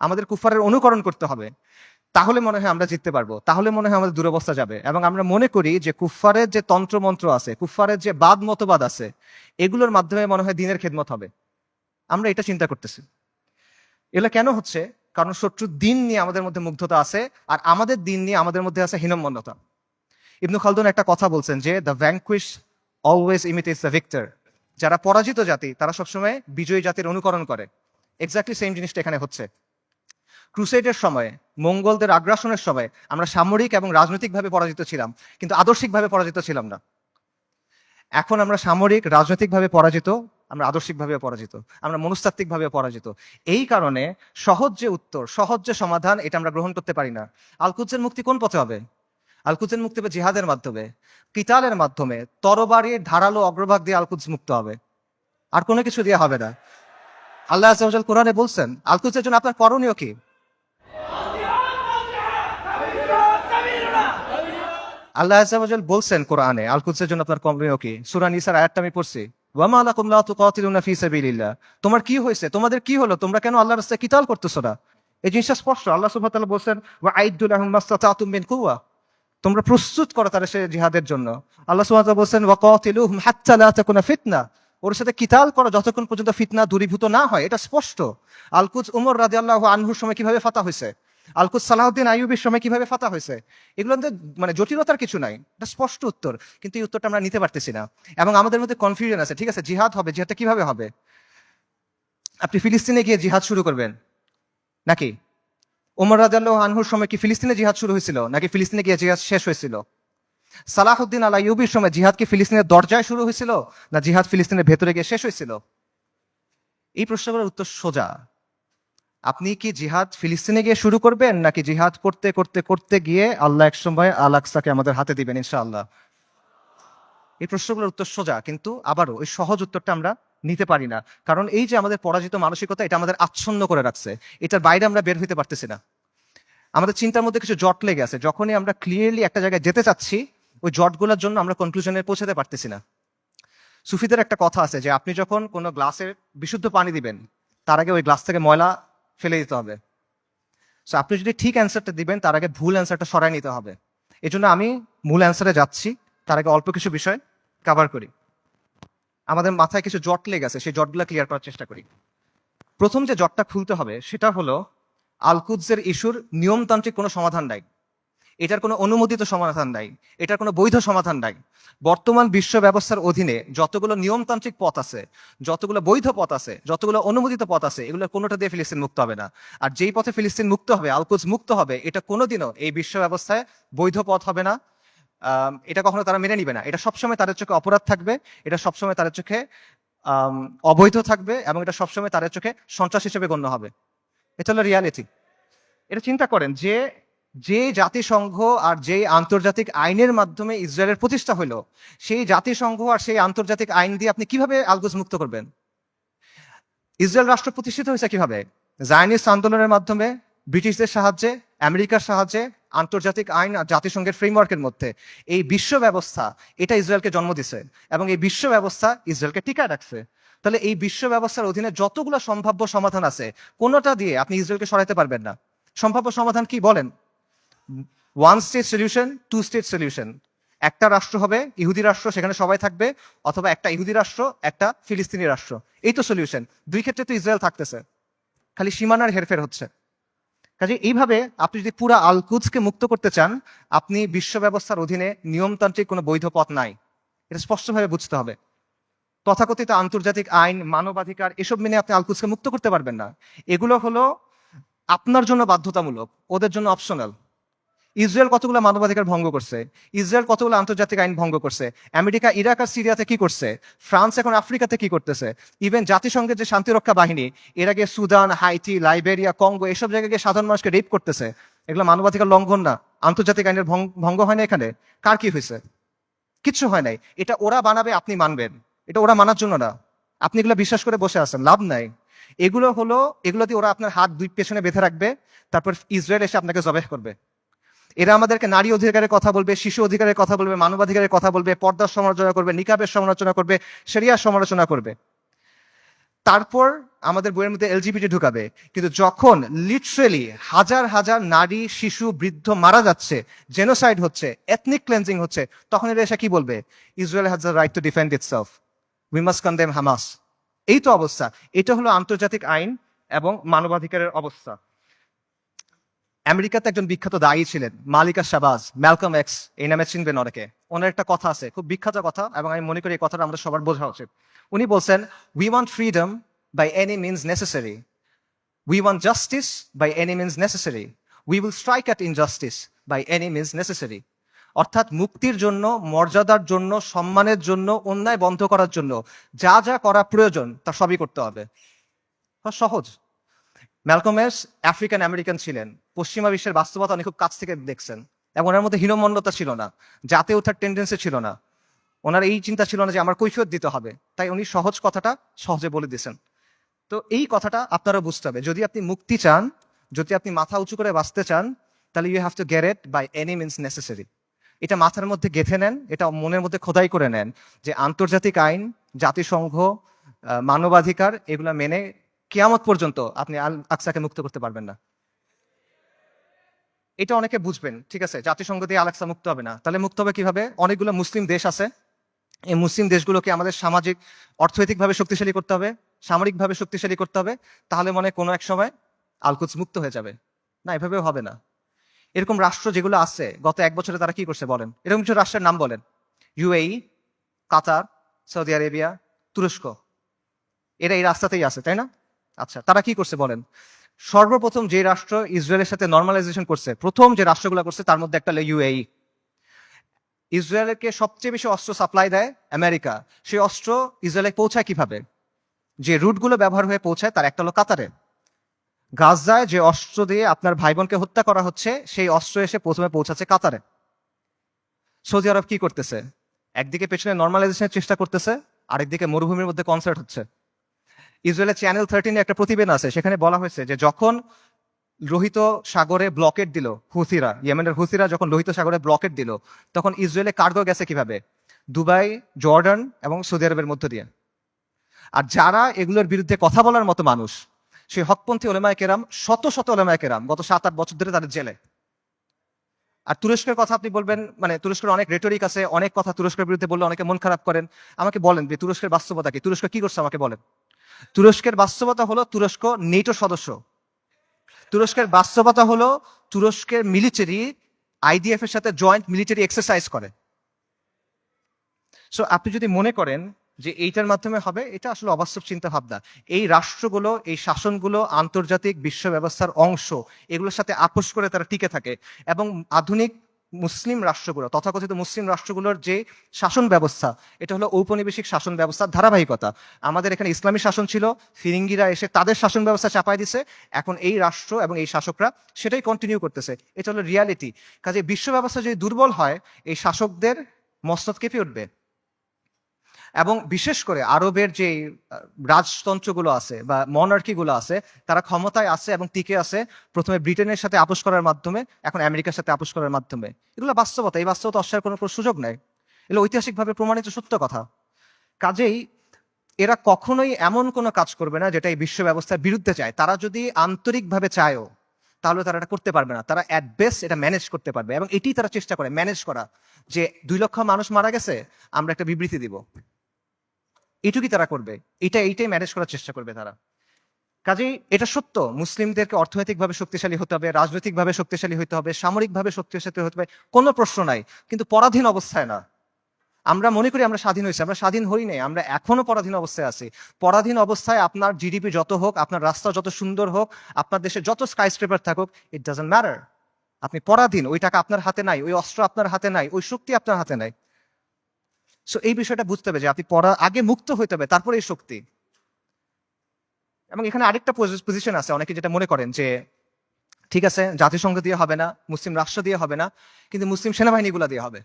আমাদের কুফারের অনুকরণ করতে হবে, তাহলে মনে হয় আমরা জিততে পারবো, তাহলে মনে হয় আমাদের দুরবস্থা যাবে। এবং আমরা মনে করি যে কুফারের যে তন্ত্রমন্ত্র আছে, কুফারের যে বাদ মতবাদ আছে, এগুলোর মাধ্যমে মনে হয় দিনের খেদমত হবে। আমরা এটা চিন্তা করতেছি। এগুলো কেন হচ্ছে? কারণ শত্রুর দিন নিয়ে আমাদের মধ্যে মুগ্ধতা আছে, আর আমাদের দিন নিয়ে আমাদের মধ্যে আছে হীনম্মন্যতা। ইবনু খালদুন একটা কথা বলছেন যে the vanquish always imitates the victor. যারা পরাজিত জাতি তারা সবসময় বিজয়ী জাতির অনুকরণ করে। এক্স্যাক্টলি সেম জিনিসটা এখানে হচ্ছে। ক্রুসেডের সময়, মঙ্গলদের আগ্রাসনের সময় আমরা সামরিক এবং রাজনৈতিকভাবে পরাজিত ছিলাম, কিন্তু আদর্শিকভাবে পরাজিত ছিলাম না। এখন আমরা সামরিক রাজনৈতিকভাবে পরাজিত, আমরা আদর্শিকভাবে পরাজিত, আমরা মনস্তাত্ত্বিকভাবে পরাজিত। এই কারণে সহজ যে উত্তর, সহজ যে সমাধান, এটা আমরা গ্রহণ করতে পারি না। আল-কুদসের মুক্তি কোন পথে হবে? আল-কুদসের মুক্তি হবে জিহাদের মাধ্যমে, কিতালের মাধ্যমে, তরবারির ধারালো অগ্রভাগ দিয়ে আল-কুদস মুক্ত হবে, আর কোনো কিছু দিয়ে হবে না। আল্লাহ আযজা ওয়া জাল কোরআনে বলছেন আল-কুদসের জন্য আপনার করণীয় কি? আল্লাহ আযজা ওয়া জাল বলছেন কোরআনে, আল কুদসের জন্য আপনার কমপ্লেন কি? সূরা নিসার আয়াতটা আমি পড়ছি, ওয়া মা লাকুম লা তুকাতিলুনা ফি সাবিলিল্লাহ। তোমার কি হয়েছে, তোমাদের কি হলো, তোমরা কেন আল্লাহর রাস্তায় কিতাল করতেছো না? এই জিনিসটা স্পষ্ট। আল্লাহ সুবহানাহু ওয়া তাআলা বলছেন, ওয়া আইদ্দু লাহুম মাসতাতাতুম মিন কুওয়া, তোমরা প্রস্তুত করো তাদের সে জিহাদের জন্য। আল্লাহ সুবহানাহু ওয়া তাআলা বলছেন, ওয়া কাতিলুহুম হাত্তা লা তাকুনা ফিতনা, ওর সাথে কিতাল করো যতক্ষণ পর্যন্ত ফিতনা দূরীভূত না হয়। এটা স্পষ্ট। আল কুদস উমর রাদিয়াল্লাহু আনহুর সময় কিভাবে ফাতা হয়েছে, আল কুদস সালাহউদ্দিন আইয়ুবীর সময় কিভাবে ফাতা হয়েছে, এগুলো মানে জটিলতার কিছু নাই, এটা স্পষ্ট উত্তর। কিন্তু এই উত্তরটা আমরা নিতে পারতেছি না, এবং আমাদের মধ্যে কনফিউশন আছে। ঠিক আছে, জিহাদ হবে, জিহাদটা কিভাবে হবে? আপনি ফিলিস্তিনে গিয়ে জিহাদ শুরু করবেন নাকি? ওমর রাদিয়াল্লাহু আনহুর সময় কি ফিলিস্তিনে জিহাদ শুরু হয়েছিল, নাকি ফিলিস্তিনে গিয়ে জিহাদ শেষ হয়েছিল? সালাহউদ্দিন আল আইয়ুবীর সময় জিহাদ কি ফিলিস্তিনের দরজায় শুরু হয়েছিল, না জিহাদ ফিলিস্তিনের ভেতরে গিয়ে শেষ হয়েছিল? এই প্রশ্নগুলোর উত্তর সোজা। আপনি কি জিহাদ ফিলিস্তিনে গিয়ে শুরু করবেন, নাকি জিহাদ করতে করতে করতে গিয়ে আল্লাহ এক সময় আল আকসাকে আমাদের হাতে দিবেন ইনশাআল্লাহ? এই প্রশ্নগুলোর উত্তর সোজা, কিন্তু আবারও এই সহজ উত্তরটা আমরা নিতে পারি না। কারণ এই যে আমাদের পরাজিত মানসিকতা, এটা আমাদের আচ্ছন্ন করে রাখছে, এটার বাইরে আমরা বের হইতে পারতেছি না। আমাদের চিন্তার মধ্যে কিছু জট লেগে আছে, যখনই আমরা ক্লিয়ারলি একটা জায়গায় যেতে চাচ্ছি, ওই জটগুলোর জন্য আমরা কনক্লুশনে পৌঁছাতে পারতেছি না। সুফিদের একটা কথা আছে যে আপনি যখন কোনো গ্লাসে বিশুদ্ধ পানি দিবেন, তার আগে ওই গ্লাস থেকে ময়লা ফেলে দিতে হবে। সো আপনি যদি ঠিক অ্যান্সারটা দিবেন, তার আগে ভুল অ্যান্সারটা সরাই নিতে হবে। এই জন্য আমি মূল অ্যান্সারে যাচ্ছি, তার আগে অল্প কিছু বিষয় কভার করি। আমাদের মাথায় কিছু জট লেগে আছে, সেই জটগুলো ক্লিয়ার করার চেষ্টা করি। প্রথম যে জটটা খুলতে হবে সেটা হলো, আল কুদসের ইস্যুর নিয়মতান্ত্রিক কোনো সমাধান নাই, এটার কোনো অনুমোদিত সমাধান নাই, এটার কোনো বৈধ সমাধান নাই। বর্তমান বিশ্ব ব্যবস্থার অধীনে যতগুলো নিয়মতান্ত্রিক পথ আছে, যতগুলো বৈধ পথ আছে, যতগুলো অনুমোদিত পথ আছে, এগুলো কোনোটা দিয়ে ফিলিস্তিন মুক্ত হবে না। আর যেই পথে ফিলিস্তিন মুক্ত হবে, আল কুদস মুক্ত হবে, এটা কোনোদিনও এই বিশ্ব ব্যবস্থায় বৈধ পথ হবে না। এটা কখনো তারা মেনে নিবে না। এটা সবসময় তাদের চোখে অপরাধ থাকবে, এটা সবসময় তাদের চোখে অবৈধ থাকবে, এবং এটা সবসময় তাদের চোখে সন্ত্রাস হিসেবে গণ্য হবে। এটা হলো রিয়ালিটি। এটা চিন্তা করেন যে যে জাতিসংঘ আর যে আন্তর্জাতিক আইনের মাধ্যমে ইসরায়েলের প্রতিষ্ঠা হলো, সেই জাতিসংঘ আর সেই আন্তর্জাতিক আইন দিয়ে আপনি কিভাবে আল কুদস মুক্ত করবেন? ইসরায়েল রাষ্ট্র প্রতিষ্ঠিত হয়েছে কিভাবে? জায়নিস্ট আন্দোলনের মাধ্যমে, ব্রিটিশদের সাহায্যে, আমেরিকার সাহায্যে, আন্তর্জাতিক আইন আর জাতিসংঘের ফ্রেমওয়ার্কের মধ্যে। এই বিশ্ব ব্যবস্থা, এটা ইসরায়েলকে জন্ম দিছে, এবং এই বিশ্ব ব্যবস্থা ইসরায়েলকে টিকায় রাখছে। তাহলে এই বিশ্ব ব্যবস্থার অধীনে যতগুলো সম্ভাব্য সমাধান আছে, কোনোটা দিয়ে আপনি ইসরায়েলকে সরাইতে পারবেন না। সম্ভাব্য সমাধান কি বলেন? One state solution, two state solution. একটা রাষ্ট্র হবে, ইহুদি রাষ্ট্র, সেখানে সবাই থাকবে, অথবা একটা ইহুদি রাষ্ট্র, একটা ফিলিস্তিনি রাষ্ট্র। এই তো সলিউশন। দুই ক্ষেত্রে তো ইসরায়েল থাকতেছে, খালি সীমানার হেরফের হচ্ছে। কাজে এইভাবে আপনি যদি পুরা আল কুদসকে মুক্ত করতে চান, আপনি বিশ্ব ব্যবস্থার অধীনে নিয়মতান্ত্রিক কোনো বৈধ পথ নাই, এটা স্পষ্টভাবে বুঝতে হবে। তথাকথিত আন্তর্জাতিক আইন, মানবাধিকার, এসব মেনে আপনি আল কুদসকে মুক্ত করতে পারবেন না। এগুলো হলো আপনার জন্য বাধ্যতামূলক, ওদের জন্য অপশনাল। ইসরায়েল কতগুলো মানবাধিকার ভঙ্গ করছে, ইসরায়েল কতগুলো আন্তর্জাতিক আইন ভঙ্গ করছে, আমেরিকা ইরাক আর সিরিয়াতে কি করছে, ফ্রান্স এখন আফ্রিকাতে কি করতেছে, ইভেন জাতিসংঘের যে শান্তিরক্ষা বাহিনী, এর আগে সুদান, হাইটি, লাইবেরিয়া, কঙ্গো, এসব জায়গায় গিয়ে সাধারণ মানুষকে রেপ করতেছে। এগুলো মানবাধিকার লঙ্ঘন না? আন্তর্জাতিক আইনের ভঙ্গ হয় না এখানে? কার কি হয়েছে? কিচ্ছু হয় নাই। এটা ওরা বানাবে, আপনি মানবেন, এটা ওরা মানার জন্য না। আপনি এগুলো বিশ্বাস করে বসে আছেন, লাভ নাই। এগুলো হলো, এগুলো দিয়ে ওরা আপনার হাত দুই পেছনে বেঁধে রাখবে, তারপর ইসরায়েল এসে আপনাকে জবেহ করবে। এরা আমাদেরকে নারী অধিকারের কথা বলবে, শিশু অধিকারের কথা বলবে, মানবাধিকারের কথা বলবে, পর্দার সমালোচনা করবে, নিকাবের সমালোচনা করবে, শরিয়ার সমালোচনা করবে। তারপর আমাদের বইয়ের মধ্যে এলজিবিটি ঢুকাবে। কিন্তু যখন লিটারেলি হাজার হাজার নারী, শিশু, বৃদ্ধ মারা যাচ্ছে, জেনোসাইড হচ্ছে, এথনিক ক্লেন্সিং হচ্ছে, তখন এরা এসে কি বলবে? Israel has the right to defend itself, we must condemn Hamas. এই তো অবস্থা। এটা হলো আন্তর্জাতিক আইন এবং মানবাধিকারের অবস্থা। আমেরিকাতে একজন বিখ্যাত দায়ী ছিলেন, মালিকা শাবাজ, ম্যালকম এক্স, এই নামে চিনবেন অনেকে। ওনার একটা কথা আছে, খুব বিখ্যাত কথা, এবং আমি মনে করি এই কথাটা আমাদের সবার বোঝা উচিত। উনি বলছেন, we want freedom by any means necessary, we want justice by any means necessary, we will strike at injustice by any means necessary. অর্থাৎ মুক্তির জন্য, মর্যাদার জন্য, সম্মানের জন্য, অন্যায় বন্ধ করার জন্য যা যা করা প্রয়োজন তা সবই করতে হবে। সহজ। ম্যালকম এক্স আফ্রিকান আমেরিকান ছিলেন, পশ্চিমা বিশ্বের বাস্তবতা উনি খুব কাছ থেকে দেখছেন, এবং ওনার মধ্যে হীনমন্যতা ছিল না, জাতে ওঠার টেন্ডেন্সি ছিল না, ওনার এই চিন্তা ছিল না যে আমার কৈফিয়ত দিতে হবে। তাই উনি সহজ কথাটা সহজে বলে দিয়েছেন। তো এই কথাটা আপনারা বুঝতে হবে, যদি আপনি মুক্তি চান, যদি আপনি মাথা উঁচু করে বাঁচতে চান, তাহলে you have to get it by any means necessary. এটা মাথার মধ্যে গেঁথে নেন, এটা মনের মধ্যে খোদাই করে নেন যে আন্তর্জাতিক আইন, জাতিসংঘ, মানবাধিকার এগুলা মেনে কিয়ামত পর্যন্ত আপনি আল আকসাকে মুক্ত করতে পারবেন না। এটা অনেকে বুঝবেন, ঠিক আছে, জাতিসংঘ দিয়ে আল আকসা মুক্ত হবে না, তাহলে মুক্ত হবে কিভাবে? অনেকগুলো মুসলিম দেশ আছে, এই মুসলিম দেশগুলোকে আমাদের সামাজিক অর্থনৈতিকভাবে শক্তিশালী করতে হবে, সামরিকভাবে শক্তিশালী করতে হবে, তাহলে মনে হয় কোনো এক সময় আলকুদস মুক্ত হয়ে যাবে। না, এভাবেও হবে না। এরকম রাষ্ট্র যেগুলো আছে গত 1 বছরে তারা কি করছে বলেন? এরকম কিছু রাষ্ট্রের নাম বলেন। ইউএই, কাতার, সৌদি আরেবিয়া, তুরস্ক, এরা এই রাস্তাতেই আছে, তাই না? আচ্ছা, তারা কি করছে বলেন? সর্বপ্রথম যে রাষ্ট্র ইসরায়েলের সাথে নর্মালাইজেশন করছে, প্রথম যে রাষ্ট্রগুলো করছে তার মধ্যে একটা হলো ইউএই। ইসরায়েলকে সবচেয়ে বেশি অস্ত্র সাপ্লাই দেয় আমেরিকা। সেই অস্ত্র ইসরায়েলে পৌঁছায় কিভাবে? যে রুটগুলো ব্যবহার হয়ে পৌঁছায় তার একটা হলো কাতারে। গাজায় যে অস্ত্র দিয়ে আপনার ভাই বোনকে হত্যা করা হচ্ছে, সেই অস্ত্র এসে প্রথমে পৌঁছাচ্ছে কাতারে। সৌদি আরব কি করতেছে? একদিকে পেছনে নর্মালাইজেশনের চেষ্টা করতেছে, আরেকদিকে মরুভূমির মধ্যে কনসার্ট হচ্ছে। ইসরায়েলের চ্যানেল 13 একটা প্রতিবেদন আছে, সেখানে বলা হয়েছে যে যখন লোহিত সাগরে ব্লকেট দিল হুথিরা, ইয়েমেনের হুথিরা যখন লোহিত সাগরে ব্লকেট দিল, তখন ইসরায়েলে কার্গো গেছে কিভাবে? দুবাই, জর্ডান এবং সৌদি আরবের মধ্য দিয়ে। আর যারা এগুলোর বিরুদ্ধে কথা বলার মতো মানুষ, সেই হকপন্থী ওলেমায়ে কেরাম, শত শত ওলেমায়ে কেরাম গত 7-8 বছর ধরে তাদের জেলে। আর তুরস্কের কথা আপনি বলবেন, মানে তুরস্কের অনেক রেটরিক আছে, অনেক কথা তুরস্কের বিরুদ্ধে বললে অনেকে মন খারাপ করেন। আমাকে বলেন যে তুরস্কের বাস্তবতা কি? তুরস্ক কি করছে আমাকে বলেন। তুরস্কের বাস্তবতা হলো তুরস্ক নেটো সদস্য। তুরস্কের বাস্তবতা হলো তুরস্কের মিলিটারি আইডিএফ এর সাথে জয়েন্ট মিলিটারি এক্সারসাইজ করে। সো আপনি যদি মনে করেন যে এইটার মাধ্যমে হবে, এটা আসলে অবাস্তব চিন্তা ভাবনা। এই রাষ্ট্রগুলো, এই শাসনগুলো আন্তর্জাতিক বিশ্ব ব্যবস্থার অংশ, এগুলোর সাথে আপোষ করে তারা টিকে থাকে। এবং আধুনিক মুসলিম রাষ্ট্রগুলো, তথাকথিত মুসলিম রাষ্ট্রগুলোর যে শাসন ব্যবস্থা, এটা হলো ঔপনিবেশিক শাসন ব্যবস্থার ধারাবাহিকতা। আমাদের এখানে ইসলামী শাসন ছিল, ফিরিঙ্গিরা এসে তাদের শাসন ব্যবস্থা চাপাই দিছে, এখন এই রাষ্ট্র এবং এই শাসকরা সেটাই কন্টিনিউ করতেছে। এটা হলো রিয়ালিটি। কাজে বিশ্ব ব্যবস্থা যদি দুর্বল হয়, এই শাসকদের মস্তক কেঁপে উঠবে। এবং বিশেষ করে আরবের যে রাজতন্ত্রগুলো আছে বা মনার্কিগুলো আছে, তারা ক্ষমতায় আছে এবং টিকে আছে প্রথমে ব্রিটেনের সাথে আপোষ করার মাধ্যমে, এখন আমেরিকার সাথে আপোষ করার মাধ্যমে। এগুলো বাস্তবতা, এই বাস্তবতা অস্বীকার করার কোনো সুযোগ নেই। এগুলো ঐতিহাসিকভাবে প্রমাণিত সত্য কথা। কাজেই এরা কখনোই এমন কোনো কাজ করবে না যেটা এই বিশ্ব ব্যবস্থার বিরুদ্ধে চায়। তারা যদি আন্তরিকভাবে চায়ও, তাহলে তারা এটা করতে পারবে না। তারা অ্যাট বেস্ট এটা ম্যানেজ করতে পারবে, এবং এটি তারা চেষ্টা করে ম্যানেজ করা, যে 2 লক্ষ মানুষ মারা গেছে, আমরা একটা বিবৃতি দিব, এইটুকুই তারা করবে। এইটাই ম্যানেজ করার চেষ্টা করবে তারা। কাজেই এটা সত্য, মুসলিমদেরকে অর্থনৈতিকভাবে শক্তিশালী হতে হবে, রাজনৈতিকভাবে শক্তিশালী হতে হবে, সামরিকভাবে শক্তিশালী হতে হবে, কোনো প্রশ্ন নাই। কিন্তু পরাধীন অবস্থায় না। আমরা মনে করি আমরা স্বাধীন হয়েছি, আমরা স্বাধীন হই নাই, আমরা এখনো পরাধীন অবস্থায় আছি। পরাধীন অবস্থায় আপনার জিডিপি যত হোক, আপনার রাস্তা যত সুন্দর হোক, আপনার দেশে যত স্কাইস্ক্রেপার থাকুক, ইট ডাজন্ট ম্যাটার। আপনি পরাধীন, ওই টাকা আপনার হাতে নাই, ওই অস্ত্র আপনার হাতে নাই, ওই শক্তি আপনার হাতে নাই। সো এই বিষয়টা বুঝতে হবে যে আপনি আগে মুক্ত হইতে হবে, তারপরে এই শক্তি। এবং এখানে আরেকটা পজিশন আছে, অনেকে যেটা মনে করেন যে ঠিক আছে, জাতিসংঘ দিয়ে হবে না, মুসলিম রাষ্ট্র দিয়ে হবে না, কিন্তু মুসলিম সেনাবাহিনীগুলা দিয়ে হবে।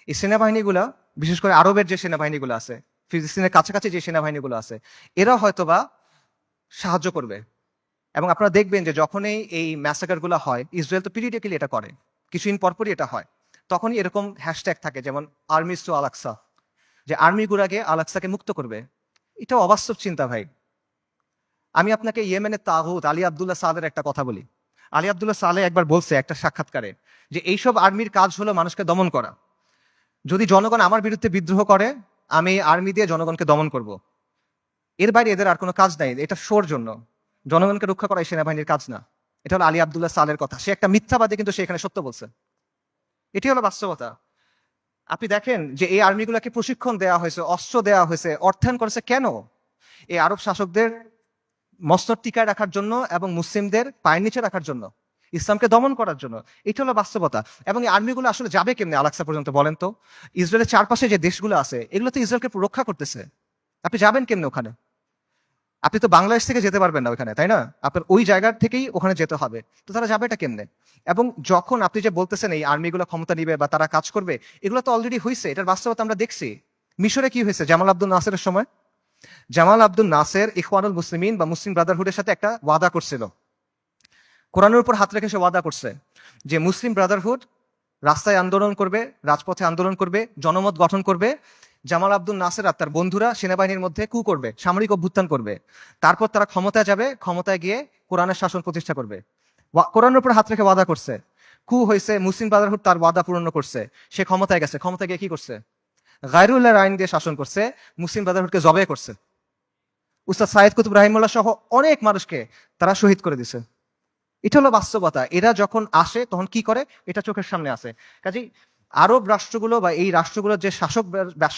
এই সেনাবাহিনীগুলা, বিশেষ করে আরবের যে সেনাবাহিনীগুলো আছে, ফিলিস্তিনের কাছাকাছি যে সেনাবাহিনীগুলো আছে, এরা হয়তোবা সাহায্য করবে। এবং আপনারা দেখবেন যে যখনই এই ম্যাসাকার গুলো হয়, ইসরায়েল তো পিরিয়ডিক্যালি এটা করে, কিছুদিন পরপরই এটা হয়, তখনই এরকম হ্যাশট্যাগ থাকে, যেমন আর্মিস টু আলাক্সা, যে আর্মি গুলাকে আলাক্সাকে মুক্ত করবে। এটা অবাস্তব চিন্তা ভাই। আমি আপনাকে ইয়েমেনের তাগুত আলী আব্দুল্লাহ সালের একটা কথা বলি। আলী আব্দুল্লাহ সালে একবার বলছে একটা সাক্ষাৎকারে যে এইসব আর্মির কাজ হলো মানুষকে দমন করা। যদি জনগণ আমার বিরুদ্ধে বিদ্রোহ করে, আমি আর্মি দিয়ে জনগণকে দমন করব। এর বাইরে এদের আর কোনো কাজ নাই, এটা শোর জন্য। জনগণকে রক্ষা করা এই সেনাবাহিনীর কাজ না। এটা হলো আলী আব্দুল্লাহ সালের কথা। সে একটা মিথ্যাবাদী, কিন্তু সে এখানে সত্য বলছে। এটি হলো বাস্তবতা। আপনি দেখেন যে এই আর্মিগুলোকে প্রশিক্ষণ দেওয়া হয়েছে, অস্ত্র দেওয়া হয়েছে, অর্থায়ন করেছে কেন? এই আরব শাসকদের মস্তক টিকায় রাখার জন্য এবং মুসলিমদের পায়ের নিচে রাখার জন্য, ইসলামকে দমন করার জন্য। এটা হলো বাস্তবতা। এবং এই আর্মিগুলো আসলে যাবে কেমনে আলাক্সা পর্যন্ত বলেন তো? ইসরায়েলের চারপাশে যে দেশগুলো আছে, এগুলো তো ইসরায়েলকে রক্ষা করতেছে। আপনি যাবেন কেমনে ওখানে? আপনি তো বাংলাদেশ থেকে যেতে পারবেন না ওখানে, তাই না? আপনার ওই জায়গার থেকেই ওখানে যেতে হবে। তো তারা যাবে এটা কেমনে? এবং যখন আপনি যে বলতেছেন এই আর্মিগুলো ক্ষমতা নিবে বা তারা কাজ করবে, এগুলো তো অলরেডি হয়েছে, এটার বাস্তবতা আমরা দেখছি। মিশরে কি হয়েছে জামাল আব্দুল নাসেরের সময়? জামাল আব্দুল নাসের ইখওয়ানুল মুসলিমিন বা মুসলিম ব্রাদারহুডের সাথে একটা ওয়াদা করছিল, কোরআনের উপর হাত রেখে সে ওয়াদা করছে যে মুসলিম ব্রাদারহুড রাস্তায় আন্দোলন করবে, রাজপথে আন্দোলন করবে, জনমত গঠন করবে। জামাল আব্দুল নাসের আর তার বন্ধুরা সেনাবাহিনীর মধ্যে কু করবে, সামরিক অভ্যুত্থান করবে। তারপর তারা ক্ষমতায় যাবে, ক্ষমতায় গিয়ে কোরআনের শাসন প্রতিষ্ঠা করবে। কোরআনের উপর হাত রেখে ওয়াদা করছে। কু হয়েছে, মুসলিম ব্রাদারহুড তার ওয়াদা পূরণ করছে, সে ক্ষমতায় গেছে, ক্ষমতায় গিয়ে কি করছে, গায়রুল্লাহর আইন দিয়ে শাসন করছে, মুসলিম ব্রাদারহুডকে জবে করছে। উস্তাদ সাইদ কুতুব রাহিমুল্লাহ সহ অনেক মানুষকে তারা শহীদ করে দিছে। এটা হলো বাস্তবতা। এরা যখন আসে তখন কি করে, এটা চোখের সামনে আসে। কাজেই আরব রাষ্ট্রগুলো বা এই রাষ্ট্রগুলোর যে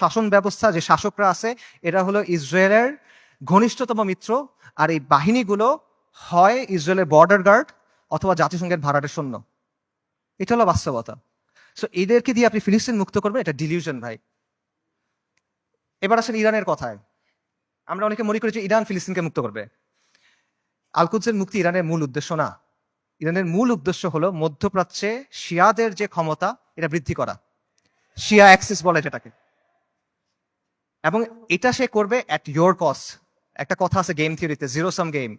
শাসন ব্যবস্থা, যে শাসকরা আছে, এরা হলো ইসরায়েলের ঘনিষ্ঠতম মিত্র। আর এই বাহিনীগুলো হয় ইসরায়েলের বর্ডার গার্ড অথবা জাতিসংঘের ভাড়াটে সৈন্য। এটা হলো বাস্তবতা। সো এদেরকে দিয়ে আপনি ফিলিস্তিন মুক্ত করবেন, এটা ডিলিউশন ভাই। এবার আসেন ইরানের কথায়। আমরা অনেকে মনে করি যে ইরান ফিলিস্তিনকে মুক্ত করবে। আল-কুদসের মুক্তি ইরানের মূল উদ্দেশ্য না। ইরানের মূল উদ্দেশ্য হলো মধ্যপ্রাচ্যে শিয়াদের যে ক্ষমতা, এটা বৃদ্ধি করা, শিয়া অ্যাক্সিস বলে যেটাকে। এবং এটা সে করবে অ্যাট ইয়োর কস্ট। একটা কথা আছে গেম থিওরিতে, জিরো সাম গেম,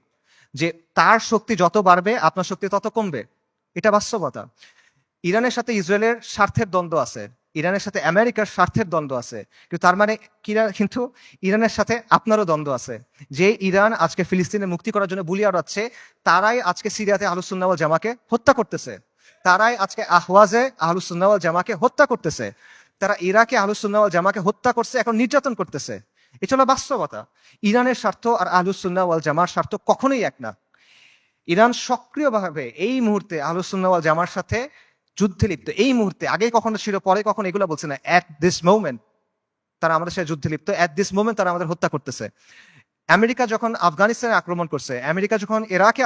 যে তার শক্তি যত বাড়বে আপনার শক্তি তত কমবে। এটা বাস্তবতা। ইরানের সাথে ইসরায়েলের স্বার্থের দ্বন্দ্ব আছে, ইরানের সাথে আমেরিকার স্বার্থের দ্বন্দ্ব আছে, কিন্তু তার মানে কিন্তু ইরানের সাথে আপনারও দ্বন্দ্ব আছে। যে ইরান আজকে ফিলিস্তিনের মুক্তি করার জন্য বুলি আওড়াচ্ছে, তারাই আজকে সিরিয়াতে আহলুস সুন্নাহ ওয়াল জামাকে হত্যা করতেছে। তারাই আজকে আহওয়াজে আহলুস সুন্নাহ ওয়াল জামাকে হত্যা করতেছে। তারা ইরাকে আহলুস সুন্নাহ ওয়াল জামাকে হত্যা করছে, এখন নির্যাতন করতেছে। এটা হলো বাস্তবতা। ইরানের স্বার্থ আর আহলুস সুন্নাহ ওয়াল জামার স্বার্থ কখনোই এক না। ইরান সক্রিয়ভাবে এই মুহূর্তে আহলুস সুন্নাহ ওয়াল জামার সাথে যুদ্ধে লিপ্ত। এই মুহূর্তে, আগে কখনো ছিল, পরে কখনো এগুলো বলছে না, অ্যাট দিস মোমেন্ট তারা আমাদের সাথে যুদ্ধে লিপ্ত। অ্যাট দিস মোমেন্ট তারা আমাদের হত্যা করতেছে। আমেরিকা যখন আফগানিস্তানে আক্রমণ করছে, আমেরিকা যখন ইরাকে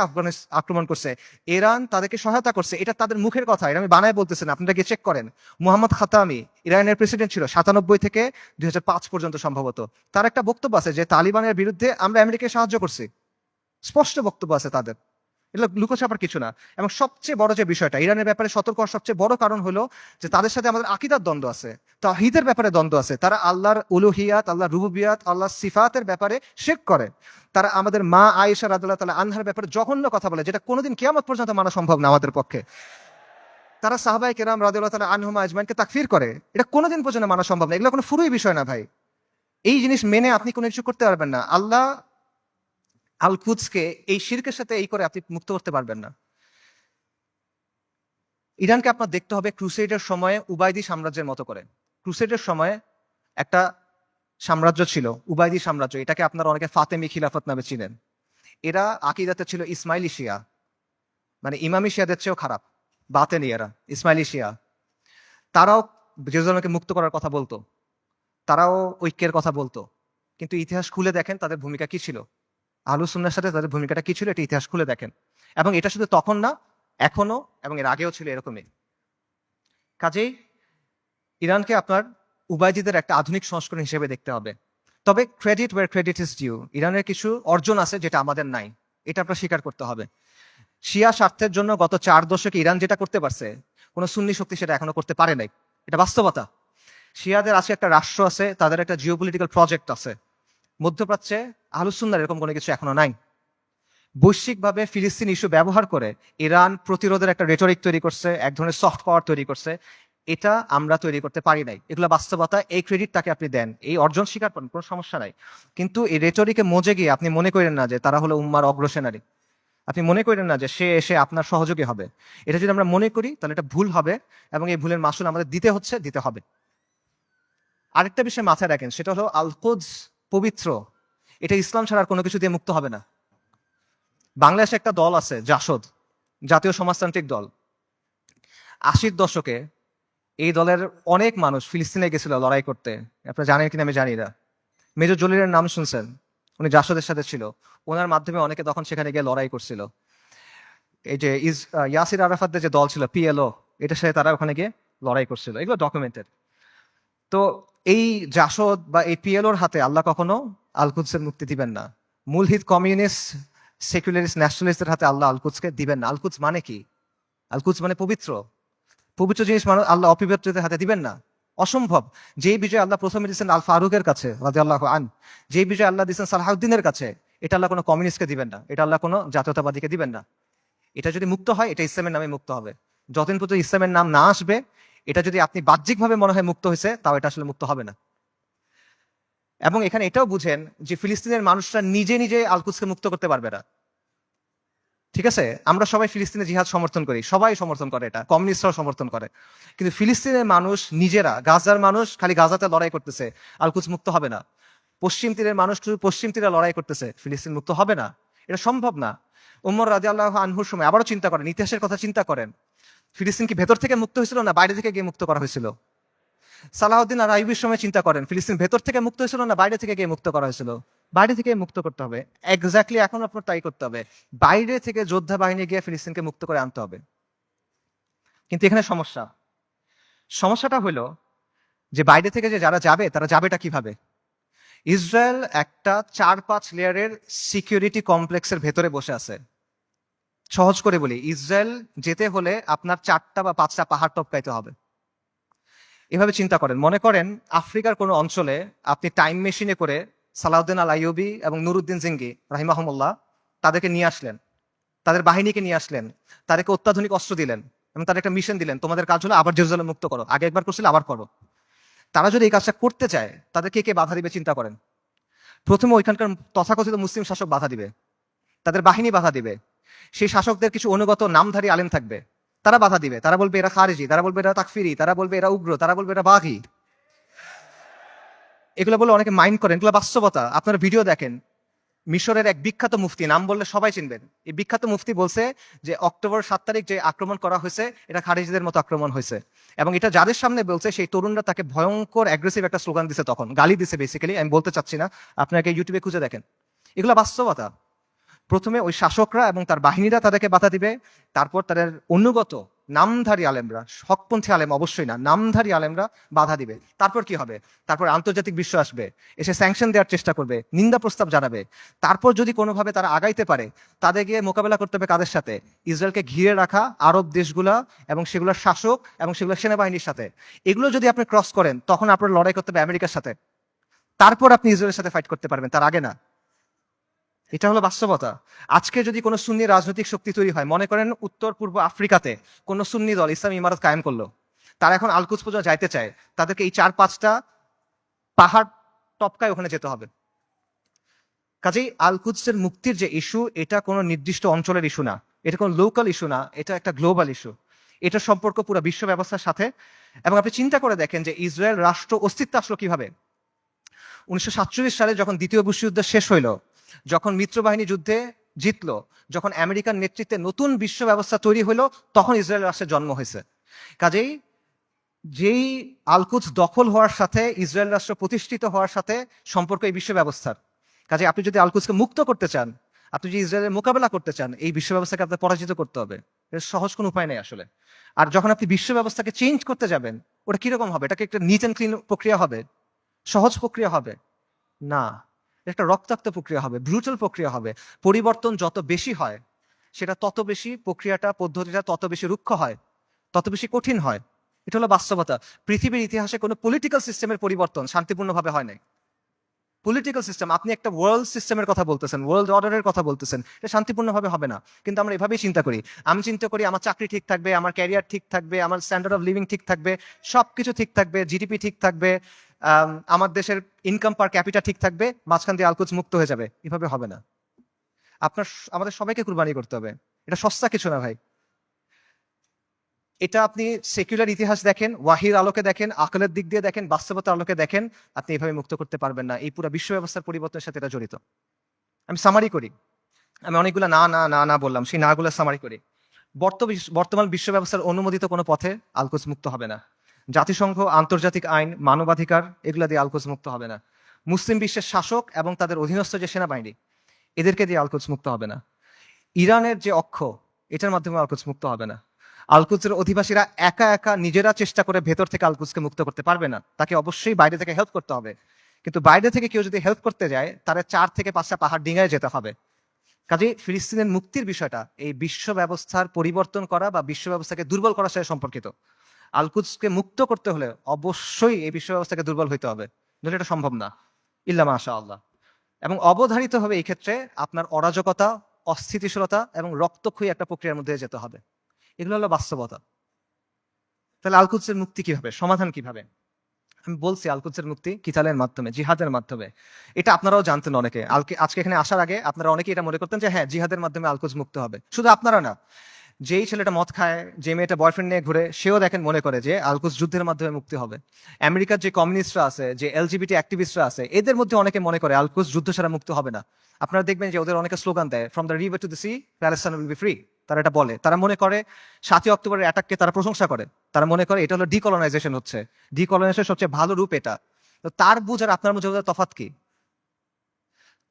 আক্রমণ করছে, ইরান তাদেরকে সহায়তা করছে। এটা তাদের মুখের কথা, এটা আমি বানায় বলতেছি না, আপনারা গিয়ে চেক করেন। মুহাম্মদ খাতামি ইরানের প্রেসিডেন্ট ছিল 97 থেকে 2005 পর্যন্ত সম্ভবত। তার একটা বক্তব্য আছে যে তালিবানের বিরুদ্ধে আমরা আমেরিকাকে সাহায্য করছি। স্পষ্ট বক্তব্য আছে তাদের, এগুলো লুকোছাপার কিছু না। এবং সবচেয়ে বড় যে বিষয়টা, ইরানের ব্যাপারে সতর্ক হওয়ার সবচেয়ে বড় কারণ হলো যে তাদের সাথে আমাদের আকীদার দ্বন্দ্ব আছে, তাওহীদের ব্যাপারে দ্বন্দ্ব আছে। তারা আল্লাহর উলুহিয়াত, আল্লাহর রুবুবিয়াত, আল্লাহর সিফাতের ব্যাপারে শিরক করে। তারা আমাদের মা আয়েশা রাদিয়াল্লাহু তাআলা আনহার ব্যাপারে জঘন্য কথা বলে, যেটা কোনোদিন কিয়ামত পর্যন্ত মানা সম্ভব না আমাদের পক্ষে। তারা সাহাবায়ে কেরাম রাদিয়াল্লাহু তাআলা আনহুম আজমাইনকে তাকফির করে, এটা কোনোদিন পর্যন্ত মানা সম্ভব না। এগুলো কোনো ফুরুই বিষয় না ভাই। এই জিনিস মেনে আপনি কোনো কিছু করতে পারবেন না। আল্লাহ আল কুদসকে এই শিরকের সাথে এই করে আপনি মুক্ত করতে পারবেন না। ইরানকে আপনার দেখতে হবে ক্রুসেডের সময়ে উবাইদি সাম্রাজ্যের মতো করে। ক্রুসেডের সময়ে একটা সাম্রাজ্য ছিল, উবাইদি সাম্রাজ্য। এটাকে আপনারা অনেকে ফাতেমি খিলাফত নামে চিনেন। এরা আকিদাতে ছিল ইসমাইলি শিয়া, মানে ইমামি শিয়াদের চেয়েও খারাপ, বাতেনি এরা, ইসমাইলি শিয়া। তারাও জেরুজালেমকে মুক্ত করার কথা বলতো, তারাও ঐক্যের কথা বলতো। কিন্তু ইতিহাস খুলে দেখেন তাদের ভূমিকা কি ছিল, আহলুস সুন্নাহর সাথে তাদের ভূমিকাটা কি ছিল, এটা ইতিহাস খুলে দেখেন। এবং এটা শুধু তখন না, এখনো এবং এর আগেও ছিল এরকমই। কাজেই ইরানকে আপনার উবাইদিদের একটা আধুনিক সংস্করণ হিসেবে দেখতে হবে। তবে credit where credit is due, ইরানের কিছু অর্জন আছে যেটা আমাদের নাই, এটা আপনার স্বীকার করতে হবে। শিয়া স্বার্থের জন্য গত 4 দশকে ইরান যেটা করতে পারছে, কোনো সুন্নি শক্তি সেটা এখনো করতে পারে নাই, এটা বাস্তবতা। শিয়াদের আছে একটা রাষ্ট্র আছে, তাদের একটা জিওপলিটিক্যাল প্রজেক্ট আছে। মধ্যপ্রাচ্যে আহলুস সুন্নাহর এরকম কোনো কিছু এখনো নাই। বৈশ্বিকভাবে ফিলিস্তিন ইস্যু ব্যবহার করে ইরান প্রতিরোধের একটা রেটরিক তৈরি করছে, এক ধরনের সফট পাওয়ার তৈরি করছে। এটা আমরা তৈরি করতে পারি নাই, এগুলো বাস্তবতা। এই ক্রেডিট তাকে আপনি দেন, এই অর্জন স্বীকার করেন, কোনো সমস্যা নাই। কিন্তু এই রেটরিকে মজে গিয়ে আপনি মনে করেন না যে তারা হলো উম্মার অগ্রসেনারী। আপনি মনে করেন না যে সে এসে আপনার সহযোগী হবে। এটা যদি আমরা মনে করি তাহলে এটা ভুল হবে, এবং এই ভুলের মাসুল আমাদের দিতে হবে। আরেকটা বিষয় মাথায় রাখেন, সেটা হলো আল কুদস পবিত্র, এটা ইসলাম ছাড়া আর কোনো কিছু দিয়ে মুক্ত হবে না। বাংলাদেশে একটা দল আছে জাসদ, জাতীয় সমাজতান্ত্রিক দল। 80-র দশকে এই দলের অনেক মানুষ ফিলিস্তিনে গেছিল লড়াই করতে। আপনারা জানেন কিনা আমি জানি না। মেজর জলিলের নাম শুনছেন, উনি জাসদের সাথে ছিল। ওনার মাধ্যমে অনেকে তখন সেখানে গিয়ে লড়াই করছিল। এই যে ইয়াসির আরাফাতদের যে দল ছিল পিএলও, এটার সাথে তারা ওখানে গিয়ে লড়াই করছিল, এগুলো ডকুমেন্টেড। তো এই জাসদ বা এই পিএলওর হাতে আল্লাহ কখনো আল কুদসের মুক্তি দিবেন না। মূলহিত কমিউনিস্ট সেকুলারিস্ট ন্যাশনালিস্টের হাতে আল্লাহ আল কুদসকে দিবেন না। আল কুদস মানে কি? আল কুদস মানে পবিত্র। পবিত্র জিনিস মানুষ আল্লাহ অপবিত্রদের হাতে দিবেন না, অসম্ভব। যেই বিজয় আল্লাহ প্রথমে দিচ্ছেন আল ফারুকের কাছে রাদিয়াল্লাহু আন, যেই বিজয় আল্লাহ দিচ্ছেন সালাহউদ্দিনের কাছে, এটা আল্লাহ কোনো কমিউনিস্টকে দিবেন না, এটা আল্লাহ কোনো জাতীয়তাবাদীকে দিবেন না। এটা যদি মুক্ত হয়, এটা ইসলামের নামে মুক্ত হবে। যতদিন পর্যন্ত ইসলামের নাম না আসবে, এটা যদি আপনি বাহ্যিকভাবে মনে হয় মুক্ত হয়েছে, তাও এটা আসলে মুক্ত হবে না। এবং এখানে এটাও বুঝেন যে ফিলিস্তিনের মানুষরা নিজে নিজে আল-কুদসকে মুক্ত করতে পারবে না। ঠিক আছে, আমরা সবাই ফিলিস্তিনের জিহাদ সমর্থন করি, সবাই সমর্থন করে, এটা কমিউনিস্টরাও সমর্থন করে, কিন্তু ফিলিস্তিনের মানুষ নিজেরা, গাজার মানুষ খালি গাজাতে লড়াই করতেছে, আল-কুদস মুক্ত হবে না। পশ্চিম তীরের মানুষ শুধু পশ্চিম তীরে লড়াই করতেছে, ফিলিস্তিন মুক্ত হবে না, এটা সম্ভব না। উমর রাদিয়াল্লাহু আনহুর সময় আবারও চিন্তা করেন, ইতিহাসের কথা চিন্তা করেন, ফিলিস্তিন কি ভেতর থেকে মুক্ত হয়েছিল না বাইরে থেকে গিয়ে মুক্ত করা হয়েছিল? সালাহউদ্দিন আর আইয়ুবের সময় চিন্তা করেন, ফিলিস্তিন ভেতর থেকে মুক্ত হয়েছিল না বাইরে থেকে গিয়ে মুক্ত করা হয়েছিল? বাইরে থেকে মুক্ত করতে হবে। এক্স্যাক্টলি এখন আপনার তাই করতে হবে, বাইরে থেকে যোদ্ধা বাহিনী গিয়ে ফিলিস্তিনকে মুক্ত করে আনতে হবে। কিন্তু এখানে সমস্যাটা হলো যে বাইরে থেকে যে যারা যাবে, তারা যাবেটা কিভাবে? ইসরায়েল একটা 4-5 লেয়ারের সিকিউরিটি কমপ্লেক্সের ভেতরে বসে আছে। সহজ করে বলি, ইসরায়েল যেতে হলে আপনার 4টা বা 5টা পাহাড় টপকাইতে হবে। এভাবে চিন্তা করেন, মনে করেন আফ্রিকার কোনো অঞ্চলে আপনি টাইম মেশিনে করে সালাউদ্দিন আল আইয়ুবী এবং নুরুদ্দিন জিঙ্গি রাহিমাহুমুল্লাহ তাদেরকে নিয়ে আসলেন, তাদের বাহিনীকে নিয়ে আসলেন, তাদেরকে অত্যাধুনিক অস্ত্র দিলেন এবং তাদের একটা মিশন দিলেন, তোমাদের কাজ হলো আবার জেরুজালেম মুক্ত করো, আগে একবার করছিলে আবার করো। তারা যদি এই কাজটা করতে চায়, তাদেরকে কে বাধা দিবে চিন্তা করেন। প্রথমে ওইখানকার তথাকথিত মুসলিম শাসক বাধা দিবে, তাদের বাহিনী বাধা দিবে, সেই শাসকদের কিছু অনুগত নামধারী আলেম থাকবে, তারা বাধা দিবে, তারা বলবে এরা খারেজি, তারা বলবে এরা তাকফিরি, তারা বলবে এরা উগ্র, তারা বলবে এরা বাঘি। এগুলো বলে অনেকে মাইন্ড করেন, এগুলো বাস্তবতা। আপনারা ভিডিও দেখেন, মিশরের এক বিখ্যাত মুফতি, নাম বললে সবাই চিনবেন, এই বিখ্যাত মুফতি বলছে যে অক্টোবর 7 তারিখ যে আক্রমণ করা হয়েছে, এটা খারেজিদের মতো আক্রমণ হয়েছে, এবং এটা যাদের সামনে বলছে সেই তরুণরা তাকে ভয়ঙ্কর অ্যাগ্রেসিভ একটা স্লোগান দিছে, তখন গালি দিছে বেসিক্যালি, আমি বলতে চাচ্ছি না, আপনাকে ইউটিউবে খুঁজে দেখেন, এগুলো বাস্তবতা। প্রথমে ওই শাসকরা এবং তার বাহিনীরা তাদেরকে বাধা দিবে, তারপর তাদের অনুগত নামধারী আলেমরা, হকপন্থী আলেম অবশ্যই না, নামধারী আলেমরা বাধা দিবে। তারপর কি হবে? তারপর আন্তর্জাতিক বিশ্ব আসবে, এসে স্যাংশন দেওয়ার চেষ্টা করবে, নিন্দা প্রস্তাব জানাবে। তারপর যদি কোনোভাবে তারা আগাইতে পারে, তাদের গিয়ে মোকাবেলা করতে হবে কাদের সাথে? ইসরায়েলকে ঘিরে রাখা আরব দেশগুলা এবং সেগুলোর শাসক এবং সেগুলোর সেনাবাহিনীর সাথে। এগুলো যদি আপনি ক্রস করেন, তখন আপনার লড়াই করতে হবে আমেরিকার সাথে, তারপর আপনি ইসরায়েলের সাথে ফাইট করতে পারবেন, তার আগে না। এটা হলো বাস্তবতা। আজকে যদি কোনো সুন্নি রাজনৈতিক শক্তি তৈরি হয়, মনে করেন উত্তর পূর্ব আফ্রিকাতে কোনো সুন্নি দল ইসলামী ইমারত কায়েম করলো, তারা এখন আল-কুদস পর্যন্ত যাইতে চায়, তাদেরকে এই 4-5টা পাহাড় টপকায় ওখানে যেতে হবে। কাজেই আল-কুদসের মুক্তির যে ইস্যু, এটা কোনো নির্দিষ্ট অঞ্চলের ইস্যু না, এটা কোনো লোকাল ইস্যু না, এটা একটা গ্লোবাল ইস্যু। এটা সম্পর্ক পুরো বিশ্ব ব্যবস্থার সাথে। এবং আপনি চিন্তা করে দেখেন যে ইসরায়েল রাষ্ট্র অস্তিত্ব আসলো কিভাবে। 1947 সালে যখন দ্বিতীয় বিশ্বযুদ্ধ শেষ হইল, যখন মিত্রবাহিনী যুদ্ধে জিতলো, যখন আমেরিকার নেতৃত্বে নতুন বিশ্ব ব্যবস্থা তৈরি হইলো, তখন ইসরায়েল রাষ্ট্রের জন্ম হয়েছে। কাজেই যেই আল-কুদস দখল হওয়ার সাথে ইসরায়েল রাষ্ট্র প্রতিষ্ঠিত হওয়ার সাথে সম্পর্ক এই বিশ্ব ব্যবস্থার। কাজে আপনি যদি আল-কুদসকে মুক্ত করতে চান, আপনি যদি ইসরায়েলের মোকাবেলা করতে চান, এই বিশ্ব ব্যবস্থাকে আপনার পরাজিত করতে হবে। এর সহজ কোনো উপায় নেই আসলে। আর যখন আপনি বিশ্ব ব্যবস্থাকে চেঞ্জ করতে যাবেন, ওটা কিরকম হবে? এটাকে একটা নিট অ্যান্ড ক্লিন প্রক্রিয়া হবে? সহজ প্রক্রিয়া হবে না, একটা রক্তাক্ত প্রক্রিয়া হবে, ব্রুটাল প্রক্রিয়া হবে। পরিবর্তন যত বেশি হয়, সেটা তত বেশি প্রক্রিয়াটা, পদ্ধতিটা তত বেশি রুক্ষ হয়, তত বেশি কঠিন হয়। এটা হলো বাস্তবতা। পৃথিবীর ইতিহাসে কোনো পলিটিক্যাল সিস্টেমের পরিবর্তন শান্তিপূর্ণভাবে হয় নাই। পলিটিক্যাল সিস্টেম, আপনি একটা ওয়ার্ল্ড সিস্টেমের কথা বলতেছেন, ওয়ার্ল্ড অর্ডারের কথা বলতেছেন, এটা শান্তিপূর্ণভাবে হবে না। কিন্তু আমরা এভাবেই চিন্তা করি, আমি চিন্তা করি আমার চাকরি ঠিক থাকবে, আমার ক্যারিয়ার ঠিক থাকবে, আমার স্ট্যান্ডার্ড অফ লিভিং ঠিক থাকবে, সবকিছু ঠিক থাকবে, জিডিপি ঠিক থাকবে, আমার দেশের ইনকাম পার ক্যাপিটা ঠিক থাকবে, মাঝখান দিয়ে আল-কুদস মুক্ত হয়ে যাবে। এভাবে হবে না। আমাদের সবাইকে কুরবানি করতে হবে। এটা সস্তা কিছু না ভাই। এটা আপনি সেকুলার ইতিহাস দেখেন, ওয়াহির আলোকে দেখেন, আকলের দিক দিয়ে দেখেন, বাস্তবতার আলোকে দেখেন, আপনি এভাবে মুক্ত করতে পারবেন না। এই পুরো বিশ্ব ব্যবস্থার পরিবর্তনের সাথে এটা জড়িত। আমি সামারি করি, আমি অনেকগুলো না না না না বললাম, সেই না গুলো সামারি করি। বর্তমান বিশ্ব ব্যবস্থার অনুমোদিত কোনো পথে আল-কুদস মুক্ত হবে না। জাতিসংঘ, আন্তর্জাতিক আইন, মানবাধিকার, এগুলা দিয়ে আল-কুদস মুক্ত হবে না। মুসলিম বিশ্বের শাসক এবং তাদের অধীনস্থ যে সেনাবাহিনী, এদেরকে দিয়ে আল-কুদস মুক্ত হবে না। ইরানের যে অক্ষ, এটার মাধ্যমে আল-কুদস মুক্ত হবে না। আল-কুদসের অধিবাসীরা একা একা নিজেরা চেষ্টা করে ভেতর থেকে আল-কুদসকে মুক্ত করতে পারবে না, তাকে অবশ্যই বাইরে থেকে হেল্প করতে হবে। কিন্তু বাইরে থেকে কেউ যদি হেল্প করতে যায়, তারা 4 থেকে 5টা পাহাড় ডিঙায় যেতে হবে। কাজেই ফিলিস্তিনের মুক্তির বিষয়টা এই বিশ্ব ব্যবস্থার পরিবর্তন করা বা বিশ্ব ব্যবস্থাকে দুর্বল করার সাথে সম্পর্কিত। আল-কুদসকে মুক্ত করতে হলে অবশ্যই এই বিশ্ব ব্যবস্থাকে দুর্বল হইতে হবে, নইলে এটা সম্ভব না, ইল্লা মাশাআল্লাহ। এবং অবধারিত হবে এই ক্ষেত্রে আপনার অরাজকতা, অস্থিতিশীলতা এবং রক্তক্ষয়ী একটা প্রক্রিয়ার মধ্যে যেতে হবে। এগুলো হলো বাস্তবতা। তাহলে আল কুদসের মুক্তি কিভাবে, সমাধান কিভাবে? আমি বলছি আল কুদসের মুক্তি কিতালের মাধ্যমে, জিহাদের মাধ্যমে। এটা আপনারাও জানতেন অনেকে। আজকে এখানে আসার আগে আপনারা অনেকে এটা মনে করতেন যে হ্যাঁ, জিহাদের মাধ্যমে আল কুদস মুক্ত হবে। শুধু আপনারা না, যেই ছেলেটা মদ খায়, যে মেয়েটা বয়ফ্রেন্ড নিয়ে ঘুরে, সেও দেখেন মনে করে যে আল কুদস যুদ্ধের মাধ্যমে মুক্তি হবে। আমেরিকার যে কমিউনিস্টরা আছে, যে এলজিবিটি অ্যাক্টিভিস্টরা আছে, এদের মধ্যে অনেকে মনে করে আল কুদস যুদ্ধ ছাড়া মুক্ত হবে না। আপনারা দেখবেন যে ওদের অনেকে স্লোগান দেয়, from the river to the sea Palestine will be free. তারা এটা বলে। তারা মনে করে 7ই অক্টোবরের অ্যাটাককে তারা প্রশংসা করে। তারা মনে করে এটা হলো ডিকলোনাইজেশন হচ্ছে, ডিকলোনাইজেশন সবচেয়ে ভালো রূপ এটা। তো তার বুঝ আর আপনার বুঝে তফাৎ কি?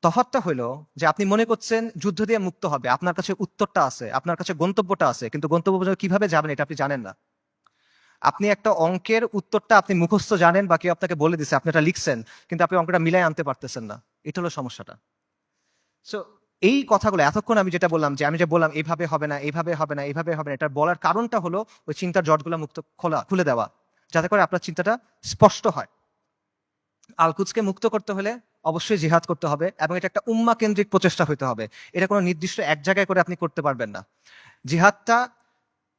তফাৎটা হইলো যে আপনি মনে করছেন যুদ্ধ দিয়ে মুক্ত হবে, আপনার কাছে উত্তরটা আছে, আপনার কাছে গন্তব্যটা আছে, কিন্তু গন্তব্য পর্যন্ত কিভাবে যাবেন এটা আপনি জানেন না। আপনি একটা অঙ্কের উত্তরটা আপনি মুখস্থ জানেন বা কেউ আপনাকে বলে দিছে, আপনি এটা লিখছেন, কিন্তু আপনি অঙ্কটা মিলাই আনতে পারতেছেন না। এটা হলো সমস্যাটা। সো এই কথাগুলো এতক্ষণ আমি যেটা বললাম, যে আমি যে বললাম এইভাবে হবে না, এইভাবে হবে না, এইভাবে হবে না, এটা বলার কারণটা হলো ওই চিন্তার জটগুলো খুলে দেওয়া, যাতে করে আপনার চিন্তাটা স্পষ্ট হয়। আল কুদসকে মুক্ত করতে হলে অবশ্যই জিহাদ করতে হবে, এবং এটা একটা উম্মা কেন্দ্রিক প্রচেষ্টা হতে হবে। এটা কোনো নির্দিষ্ট এক জায়গায় করে আপনি করতে পারবেন না। জিহাদটা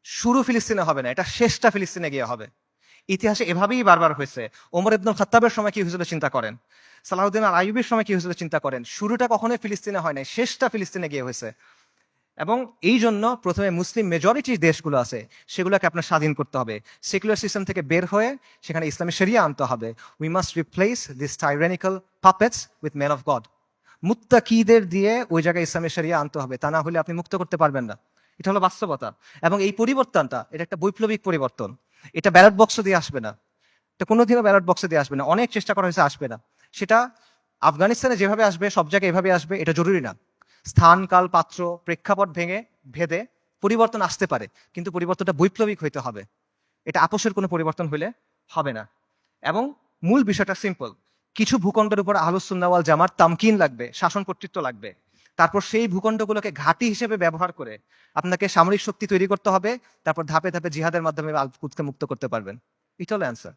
শুরু ফিলিস্তিনে হবে না, এটা শেষটা ফিলিস্তিনে গিয়ে হবে। ইতিহাসে এভাবেই বারবার হয়েছে। ওমর ইবনুল খাত্তাবের সময় কি হয়েছিল চিন্তা করেন, সালাহউদ্দিন আল আইয়ুবের সময় কি হয়েছিল চিন্তা করেন। শুরুটা কখনোই ফিলিস্তিনে হয় নাই, শেষটা ফিলিস্তিনে গিয়ে হয়েছে। এবং এই জন্য প্রথমে মুসলিম মেজরিটি দেশগুলো আছে, সেগুলোকে আপনার স্বাধীন করতে হবে। সেকুলার সিস্টেম থেকে বের হয়ে সেখানে ইসলামী শরিয়া আনতে হবে। We must replace this tyrannical puppets with men of God. মুত্তাকিদের দিয়ে ওই জায়গায় ইসলামী শরিয়া আনতে হবে, তা না হলে আপনি মুক্ত করতে পারবেন না। এটা হলো বাস্তবতা। এবং এই পরিবর্তনটা, এটা একটা বৈপ্লবিক পরিবর্তন। এটা ব্যালট বক্স দিয়ে আসবে না, এটা কোনোদিনও ব্যালট বক্সে দিয়ে আসবে না। অনেক চেষ্টা করা হয়েছে, আসবে না। সেটা আফগানিস্তানে যেভাবে আসবে, সব জায়গায় এভাবে আসবে, এটা জরুরি না। স্থান, কাল, পাত্র, প্রেক্ষাপট ভেদে পরিবর্তন আসতে পারে, কিন্তু পরিবর্তনটা বৈপ্লবিক হইতে হবে। এটা আপোষের কোনো পরিবর্তন হইলে হবে না। এবং মূল বিষয়টা সিম্পল, কিছু ভূখণ্ডের উপর আহলুস সুন্নাহ ওয়াল জামাত তামকিন লাগবে, শাসন কর্তৃত্ব লাগবে। তারপর সেই ভূখণ্ডগুলোকে ঘাঁটি হিসেবে ব্যবহার করে আপনাকে সামরিক শক্তি তৈরি করতে হবে। তারপর ধাপে ধাপে জিহাদের মাধ্যমে আল কুদসকে মুক্ত করতে পারবেন। এটা হলো অ্যান্সার।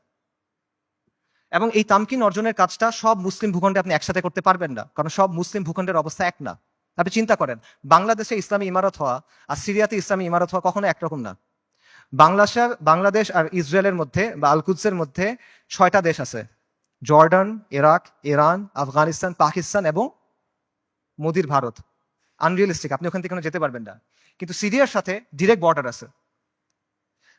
এবং এই তামকিন অর্জনের কাজটা সব মুসলিম ভূখণ্ডে আপনি একসাথে করতে পারবেন না, কারণ সব মুসলিম ভূখণ্ডের অবস্থা এক না। আপনি চিন্তা করেন, বাংলাদেশে ইসলামী ইমারত হওয়া আর সিরিয়াতে ইসলামী ইমারত হওয়া কখনো একরকম না। বাংলাদেশ আর ইসরায়েলের মধ্যে বা আল কুদসের মধ্যে 6টা দেশ আছে: Jordan, Iraq, Iran, Afghanistan, Pakistan এবং মোদির ভারত। আনরিয়েলিস্টিক, আপনি ওখান থেকে যেতে পারবেন না। কিন্তু সিরিয়ার সাথে ডিরেক্ট বর্ডার আছে।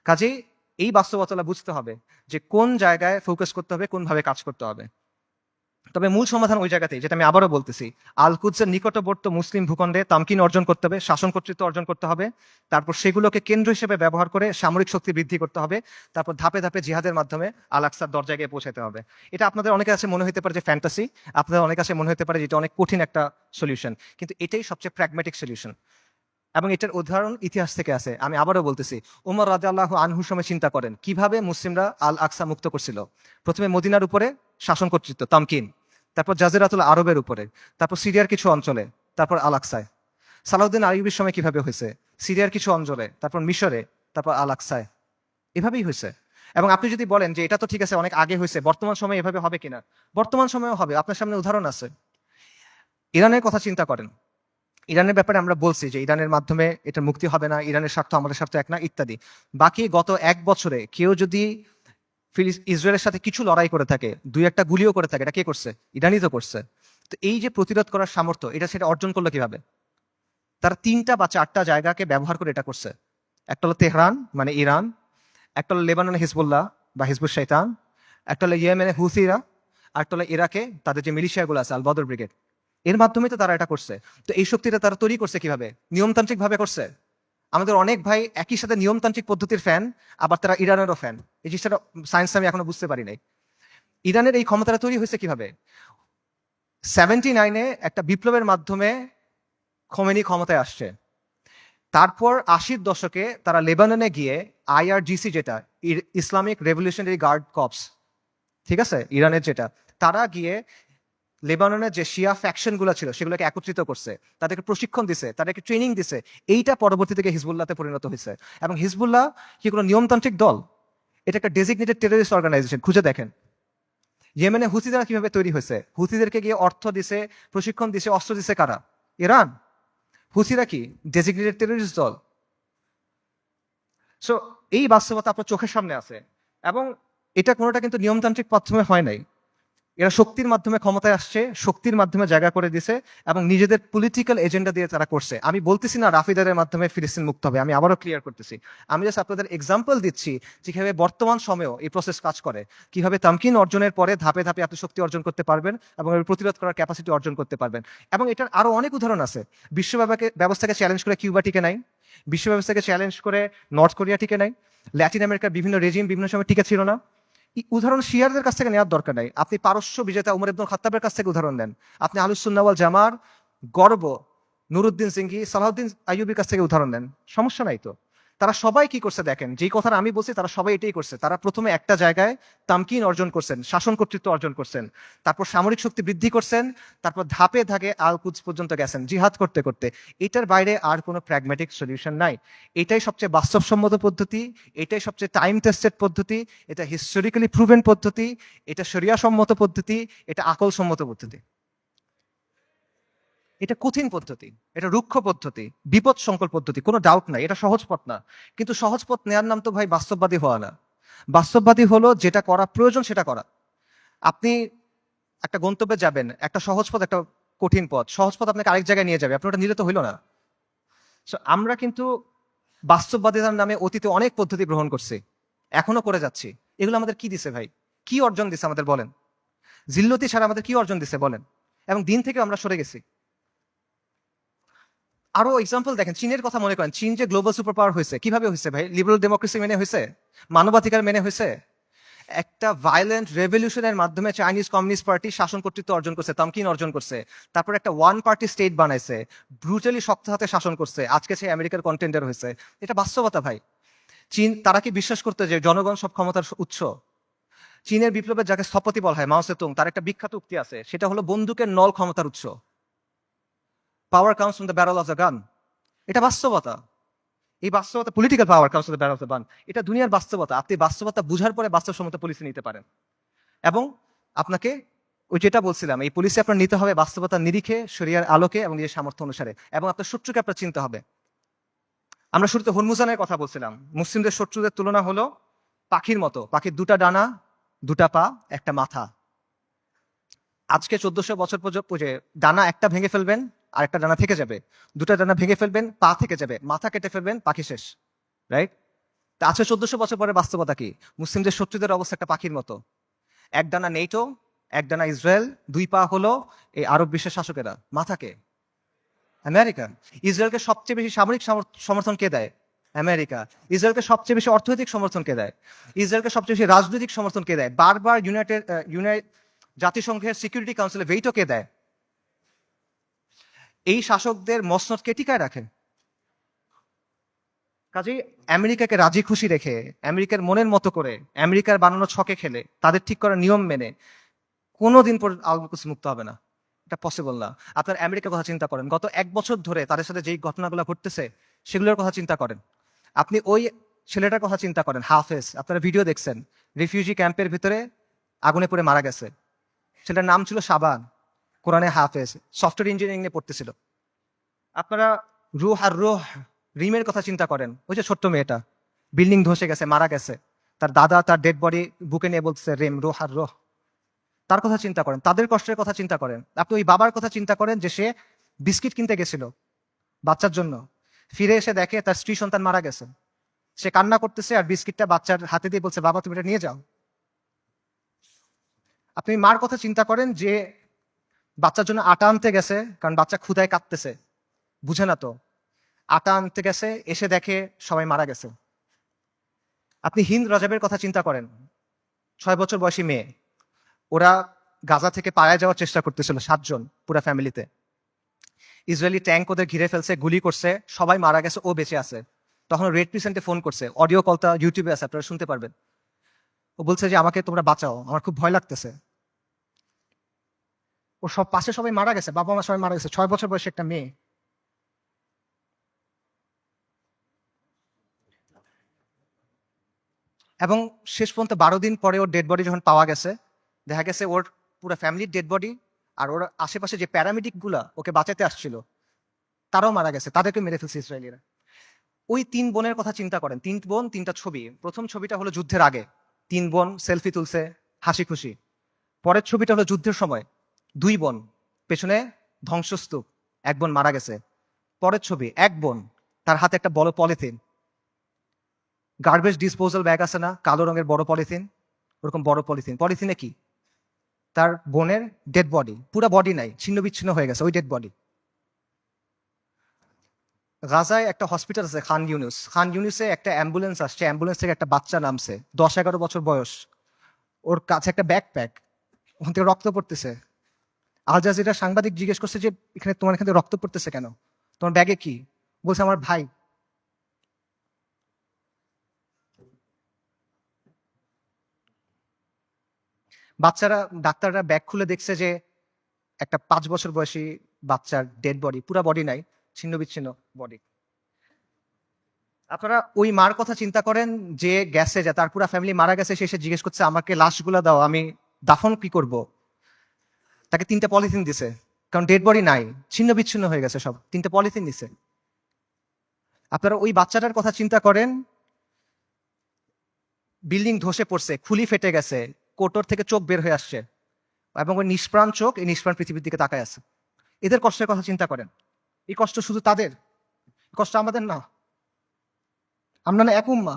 কাজেই এই বাস্তবতা বুঝতে হবে যে কোন জায়গায় ফোকাস করতে হবে, কোনভাবে কাজ করতে হবে। তবে মূল সমাধান ওই জায়গাতেই, যেটা আমি আবারও বলতেছি, আল কুদসের নিকটবর্তী মুসলিম ভূখণ্ডে তামকিন অর্জন করতে হবে, শাসন কর্তৃত্ব অর্জন করতে হবে। তারপর সেগুলোকে কেন্দ্র হিসেবে ব্যবহার করে সামরিক শক্তি বৃদ্ধি করতে হবে। তারপর ধাপে ধাপে জিহাদের মাধ্যমে আল আকসার দরজায় গিয়ে পৌঁছাতে হবে। এটা আপনাদের অনেকের কাছে মনে হতে পারে যে ফ্যান্টাসি, আপনাদের অনেক কাছে মনে হতে পারে যে এটা অনেক কঠিন একটা সলিউশন, কিন্তু এটাই সবচেয়ে প্র্যাগম্যাটিক সলিউশন। এবং এটার উদাহরণ ইতিহাস থেকে আছে। আমি আবারও বলতেছি, উমর রাদিয়াল্লাহু আনহুর সময় চিন্তা করেন কিভাবে মুসলিমরা আল আকসা মুক্ত করছিল। প্রথমে মদিনার উপরে শাসন কর্তৃত্ব তামকিন, তারপর জাজিরাতুল আরবের উপরে, তারপর সিরিয়ার কিছু অঞ্চলে, তারপর আল আকসায়। সালাউদ্দিন আইয়ুবের সময় কিভাবে হয়েছে, সিরিয়ার কিছু অঞ্চলে, তারপর মিশরে, তারপর আল আকসায়। এভাবেই হয়েছে। এবং আপনি যদি বলেন যে এটা তো ঠিক আছে, অনেক আগে হয়েছে, বর্তমান সময়ে এভাবে হবে কিনা, বর্তমান সময়েও হবে। আপনার সামনে উদাহরণ আছে। ইরানের কথা চিন্তা করেন। ইরানের ব্যাপারে আমরা বলছি যে ইরানের মাধ্যমে এটা মুক্তি হবে না, ইরানের স্বার্থ আমাদের স্বার্থ এক না, ইত্যাদি। বাকি গত 1 বছরে কেউ যদি ইসরায়েলের সাথে কিছু লড়াই করে থাকে, 2-1টা গুলিও করে থাকে, এটা কে করছে? ইরানই তো করছে। তো এই যে প্রতিরোধ করার সামর্থ্য, এটা সেটা অর্জন করলো কিভাবে? তারা 3টা বা 4টা জায়গাকে ব্যবহার করে এটা করছে। একটা হলো তেহরান মানে ইরান, একটা হলো লেবাননে হিজবুল্লাহ বা হিজবুল শয়তান, একটা হলো ইয়েমেনে হুথিরা, আর একটা হলো ইরাকে তাদের যে মিলিশিয়াগুলো আছে আল বদর ব্রিগেড। এর মাধ্যমে তো তারা এটা করছে। তো এই শক্তিটা তারা তৈরি করছে কিভাবে? নিয়মতান্ত্রিক ভাবে করছে। আমাদের অনেক ভাই একই সাথে নিয়মতান্ত্রিক পদ্ধতির ফ্যান, আবার তারা ইরানেরও ফ্যান। এই জিনিসটা সায়েন্স আমি এখনো বুঝতে পারি নাই। ইরানের এই ক্ষমতাটা তৈরি হয়েছে কিভাবে? 79-এ একটা বিপ্লবের মাধ্যমে খোমেনি ক্ষমতায় আসছে। তারপর 80-র দশকে তারা লেবাননে গিয়ে IRGC, যেটা ইসলামিক রেভলিউশনারি গার্ড কর্পস, ঠিক আছে, ইরানের যেটা, তারা গিয়ে লেবাননের যে শিয়া ফ্যাকশন গুলো ছিল সেগুলোকে একত্রিত করছে, তাদেরকে প্রশিক্ষণ দিছে, তাদেরকে ট্রেনিং দিছে। এইটা পরবর্তী থেকে হিজবুল্লাহতে পরিণত হয়েছে। এবং হিজবুল্লাহ কি কোনো নিয়মতান্ত্রিক দল? এটা একটা ডেজিগনেটেড টেররিস্ট অর্গানাইজেশন। খুঁজে দেখেন ইয়েমেনে হুথিরা কিভাবে তৈরি হয়েছে। হুথিদেরকে গিয়ে অর্থ দিছে, প্রশিক্ষণ দিছে, অস্ত্র দিছে কারা? ইরান। হুথিরা কি ডেজিগনেটেড টেররিস্ট দল? সো এই বাস্তবতা আপনার চোখের সামনে আছে, এবং এটা কোনোটা কিন্তু নিয়মতান্ত্রিক মাধ্যমে হয় নাই। এরা শক্তির মাধ্যমে ক্ষমতায় আসছে, শক্তির মাধ্যমে জায়গা করে দিছে, এবং নিজেদের পলিটিক্যাল এজেন্ডা দিয়ে তারা করছে। আমি বলতেছি না রাফিদারের মাধ্যমে ফিলিস্তিন মুক্ত হবে, আমি আবারও ক্লিয়ার করতেছি। আমি জাস্ট আপনাদের এক্সাম্পল দিচ্ছি যে কিভাবে বর্তমান সময়েও এই প্রসেস কাজ করে, কিভাবে তামকিন অর্জনের পরে ধাপে ধাপে আপনি শক্তি অর্জন করতে পারবেন এবং এর প্রতিরোধ করার ক্যাপাসিটি অর্জন করতে পারবেন। এবং এটার আরো অনেক উদাহরণ আছে। বিশ্ব ব্যবস্থাকে চ্যালেঞ্জ করে কিউবা টিকে নাই, বিশ্ব ব্যবস্থাকে চ্যালেঞ্জ করে নর্থ কোরিয়া টিকে নাই, ল্যাটিন আমেরিকার বিভিন্ন রেজিম বিভিন্ন সময় টিকে ছিল না। উদাহরণ শিয়ারদের কাছ থেকে নেওয়ার দরকার নাই, আপনি পারস্য বিজেতা উমর ইবনুল খাত্তাবের কাছ থেকে উদাহরণ নেন, আপনি আহলুস সুন্নাহ ওয়াল জামার গর্ব নুরুদ্দিন সিংহি, সালাউদ্দিন আইয়ুবির কাছ থেকে উদাহরণ নেন, সমস্যা নাই তো। তারা সবাই কি করছে দেখেন, যেই কথাটা আমি বলছি তারা সবাই এটাই করছে। তারা প্রথমে একটা জায়গায় তামকিন অর্জন করছেন, শাসন কর্তৃত্ব অর্জন করছেন, তারপর সামরিক শক্তি বৃদ্ধি করছেন, তারপর ধাপে ধাপে আল কুদস পর্যন্ত গেছেন জিহাদ করতে করতে। এটার বাইরে আর কোনো প্র্যাগম্যাটিক সলিউশন নাই। এটাই সবচেয়ে বাস্তবসম্মত পদ্ধতি, এটাই সবচেয়ে টাইম টেস্টেড পদ্ধতি, এটা হিস্টোরিক্যালি প্রুভেন পদ্ধতি, এটা শরিয়া সম্মত পদ্ধতি, এটা আকল সম্মত পদ্ধতি। এটা কঠিন পদ্ধতি, এটা রুক্ষ পদ্ধতি, বিপদ সংকল পদ্ধতি, কোনো ডাউট নাই, এটা সহজ পথ না। কিন্তু সহজ পথ নেওয়ার নাম তো ভাই বাস্তববাদী হওয়া না। বাস্তববাদী হলো যেটা করা প্রয়োজন সেটা করা। আপনি একটা গন্তব্যে যাবেন, একটা সহজ পথ একটা কঠিন পথ, সহজ পথ আপনাকে আরেক জায়গায় নিয়ে যাবে, আপনি ওটা নিলে তো হইলো না। আমরা কিন্তু বাস্তববাদিতার নামে অতীতে অনেক পদ্ধতি গ্রহণ করছি, এখনো করে যাচ্ছি। এগুলো আমাদের কি দিছে ভাই? কি অর্জন দিছে আমাদের বলেন? জিল্লতি ছাড়া আমাদের কি অর্জন দিছে বলেন? এবং দিন থেকে আমরা সরে গেছি। আরো এক্সাম্পল দেখেন, চীনের কথা মনে করেন। চীন যে গ্লোবাল সুপার পাওয়ার হয়েছে কিভাবে হয়েছে ভাই? লিবারাল ডেমোক্রেসি মেনে হয়েছে, মানবাধিকার মেনে হয়েছে। একটা ভায়োলেন্ট রেভলিউশনের মাধ্যমে চাইনিজ কমিউনিস্ট পার্টি শাসন কর্তৃত্ব অর্জন করছে, তামকিন অর্জন করছে। তারপর একটা ওয়ান পার্টি স্টেট বানাইছে, ব্রুটালি শক্ত হাতে শাসন করছে, আজকে সে আমেরিকার কন্টেন্ডার হয়েছে। এটা বাস্তবতা ভাই। চীন, তারা কি বিশ্বাস করতে যে জনগণ সব ক্ষমতার উৎস? চীনের বিপ্লবের যাকে স্থপতি বলা হয় মাও সেতুং, তার একটা বিখ্যাত উক্তি আছে, সেটা হলো বন্দুকের নল ক্ষমতার উৎস। পাওয়ার comes from the barrel of the gun. এটা বাস্তবতা। এই বাস্তবতা, political power comes from the barrel of the gun, এটা দুনিয়ার বাস্তবতা। আপনি বাস্তবতা বুঝার পরে বাস্তবসম্মত পলিসি নিতে পারেন। এবং আপনাকে ওই যেটা বলছিলাম, এই পলিসি আপনার নিতে হবে বাস্তবতার নিরিখে, শরিয়ার আলোকে এবং নিজের সামর্থ্য অনুসারে, এবং আপনার শত্রুকে আপনার চিনতে হবে। আমরা শুরুতে হরমুজানের কথা বলছিলাম। মুসলিমদের শত্রুদের তুলনা হলো পাখির মতো, পাখির দুটা ডানা, দুটা পা, একটা মাথা। আজকে 1400 বছর পর্যন্ত ডানা একটা ভেঙে ফেলবেন আর একটা ডানা থেকে যাবে, দুটা ডানা ভেঙে ফেলবেন পা থেকে যাবে, মাথা কেটে ফেলবেন পাখি শেষ, রাইট? তা আজকে 1400 বছর পরে বাস্তবতা কি? মুসলিমদের শত্রুদের অবস্থা একটা পাখির মতো। এক ডানা নেটো, এক ডানা ইসরায়েল, দুই পা হলো এই আরব বিশ্বের শাসকেরা, মাথাকে আমেরিকা। ইসরায়েলকে সবচেয়ে বেশি সামরিক সমর্থন কে দেয়? আমেরিকা। ইসরায়েলকে সবচেয়ে বেশি অর্থনৈতিক সমর্থন কে দেয়? ইসরায়েলকে সবচেয়ে বেশি রাজনৈতিক সমর্থন কে দেয়? বারবার জাতিসংঘের সিকিউরিটি কাউন্সিলে ভেটো কে দেয়? এই শাসকদের মসনদ কে টিকায় রাখে? কাজেই আমেরিকাকে রাজি খুশি রেখে, আমেরিকার মনের মতো করে, আমেরিকার বানানো ছকে খেলে, তাদের ঠিক করা নিয়ম মেনে কোনোদিন পর আল কুদস মুক্ত হবে না। এটা পসিবল না। আপনার আমেরিকার কথা চিন্তা করেন, গত 1 বছর ধরে তাদের সাথে যেই ঘটনাগুলো ঘটতেছে সেগুলোর কথা চিন্তা করেন। আপনি ওই ছেলেটার কথা চিন্তা করেন, হাফেজ, আপনারা ভিডিও দেখছেন, রিফিউজি ক্যাম্পের ভিতরে আগুনে পড়ে মারা গেছে। ছেলেটার নাম ছিল শাবান, কোরআনে হাফেজ, সফটওয়্যার ইঞ্জিনিয়ারিং নিয়ে পড়তেছিল। আপনারা রুহ রিমের কথা চিন্তা করেন, ওই যে ছোট্ট মেয়েটা বিল্ডিং ধসে গেছে, মারা গেছে, তার দাদা তার ডেড বডি বুকে নিয়ে বলতেছে রেম রোহ। তার কথা চিন্তা করেন, তাদের কষ্টের কথা চিন্তা করেন। আপনি ওই বাবার কথা চিন্তা করেন যে সে বিস্কিট কিনতে গেছিল বাচ্চার জন্য, ফিরে এসে দেখে তার স্ত্রী সন্তান মারা গেছে। সে কান্না করতেছে আর বিস্কিটটা বাচ্চার হাতে দিয়ে বলছে, বাবা তুমি এটা নিয়ে যাও। আপনি মার কথা চিন্তা করেন যে বাচ্চার জন্য আটা আনতে গেছে, কারণ বাচ্চা ক্ষুধায় কাঁদতেছে, বুঝে না তো, আটা আনতে গেছে, এসে দেখে সবাই মারা গেছে। আপনি হিন্দ রজাবের কথা চিন্তা করেন, 6 বছর বয়সী মেয়ে, ওরা গাজা থেকে পালায় যাওয়ার চেষ্টা করতেছিল 7 জন পুরা ফ্যামিলিতে। ইসরায়েলি ট্যাঙ্ক ওদের ঘিরে ফেলছে, গুলি করছে, সবাই মারা গেছে, ও বেঁচে আছে। তখন রেড ক্রিসেন্টে ফোন করছে, অডিও কলটা ইউটিউবে আছে, আপনারা শুনতে পারবেন। ও বলছে যে আমাকে তোমরা বাঁচাও, আমার খুব ভয় লাগতেছে। ও সব পাশে সবাই মারা গেছে, বাবা মা সবাই মারা গেছে, 6 বছর বয়সী একটা মেয়ে। এবং শেষ পর্যন্ত 12 দিন পরে ওর ডেড বডি যখন পাওয়া গেছে, দেখা গেছে ওর পুরো ফ্যামিলির ডেড বডি, আর ওর আশেপাশে যে প্যারামেডিক গুলা ওকে বাঁচাতে আসছিল তারাও মারা গেছে, তাদেরকে মেরে ফেলছে ইসরায়েলিরা। ওই 3 বোনের কথা চিন্তা করেন, 3 বোন 3টা ছবি। প্রথম ছবিটা হলো যুদ্ধের আগে, 3 বোন সেলফি তুলছে হাসি খুশি। পরের ছবিটা হলো যুদ্ধের সময়, 2 বোন, পেছনে ধ্বংসস্তূপ, 1 বোন মারা গেছে। পরের ছবি 1 বোন, তার হাতে একটা বড় পলিথিন, গার্বেজ ডিসপোজাল ব্যাগ আছে না, কালো রঙের বড় পলিথিন, ওরকম বড় পলিথিন। পলিথিনে কি? তার বোনের ডেড বডি, পুরো বডি নাই, ছিন্ন বিচ্ছিন্ন হয়ে গেছে ওই ডেড বডি। গাজায় একটা হসপিটাল আছে খান ইউনুস, খান ইউনুসে একটা অ্যাম্বুলেন্স আসছে, অ্যাম্বুলেন্স থেকে একটা বাচ্চা নামছে, 10-11 বছর বয়স, ওর কাছে একটা ব্যাকপ্যাক, ওখান থেকে রক্ত পড়তেছে। আল জাজিরা সাংবাদিক জিজ্ঞেস করছে যে এখানে তোমার এখান থেকে রক্ত পড়তেছে কেন, তোমার ব্যাগে কি? বলছে আমার ভাই। বাচ্চারা, ডাক্তাররা ব্যাগ খুলে দেখছে যে একটা 5 বছর বয়সী বাচ্চার ডেড বডি, পুরা বডি নাই, ছিন্ন বিচ্ছিন্ন বডি। আপনারা ওই মার কথা চিন্তা করেন যে গেছে, যে তার পুরা ফ্যামিলি মারা গেছে, সে এসে জিজ্ঞেস করছে আমাকে লাশগুলো দাও, আমি দাফন কি করব। তাকে 3টা পলিথিন দিছে, কারণ ডেড বডি নাই, ছিন্ন বিচ্ছিন্ন হয়ে গেছে সব, 3টা পলিথিন দিছে। আপনারা ওই বাচ্চাটার কথা চিন্তা করেন, বিল্ডিং ধসে পড়ছে, খুলি ফেটে গেছে, কোটর থেকে চোখ বের হয়ে আসছে, এবং ওই নিষ্প্রাণ চোখ এই নিষ্প্রাণ পৃথিবীর দিকে তাকায় আছে। এদের কষ্টের কথা চিন্তা করেন। এই কষ্ট শুধু তাদের, কষ্ট আমাদের না। আমরা না এক উম্মা,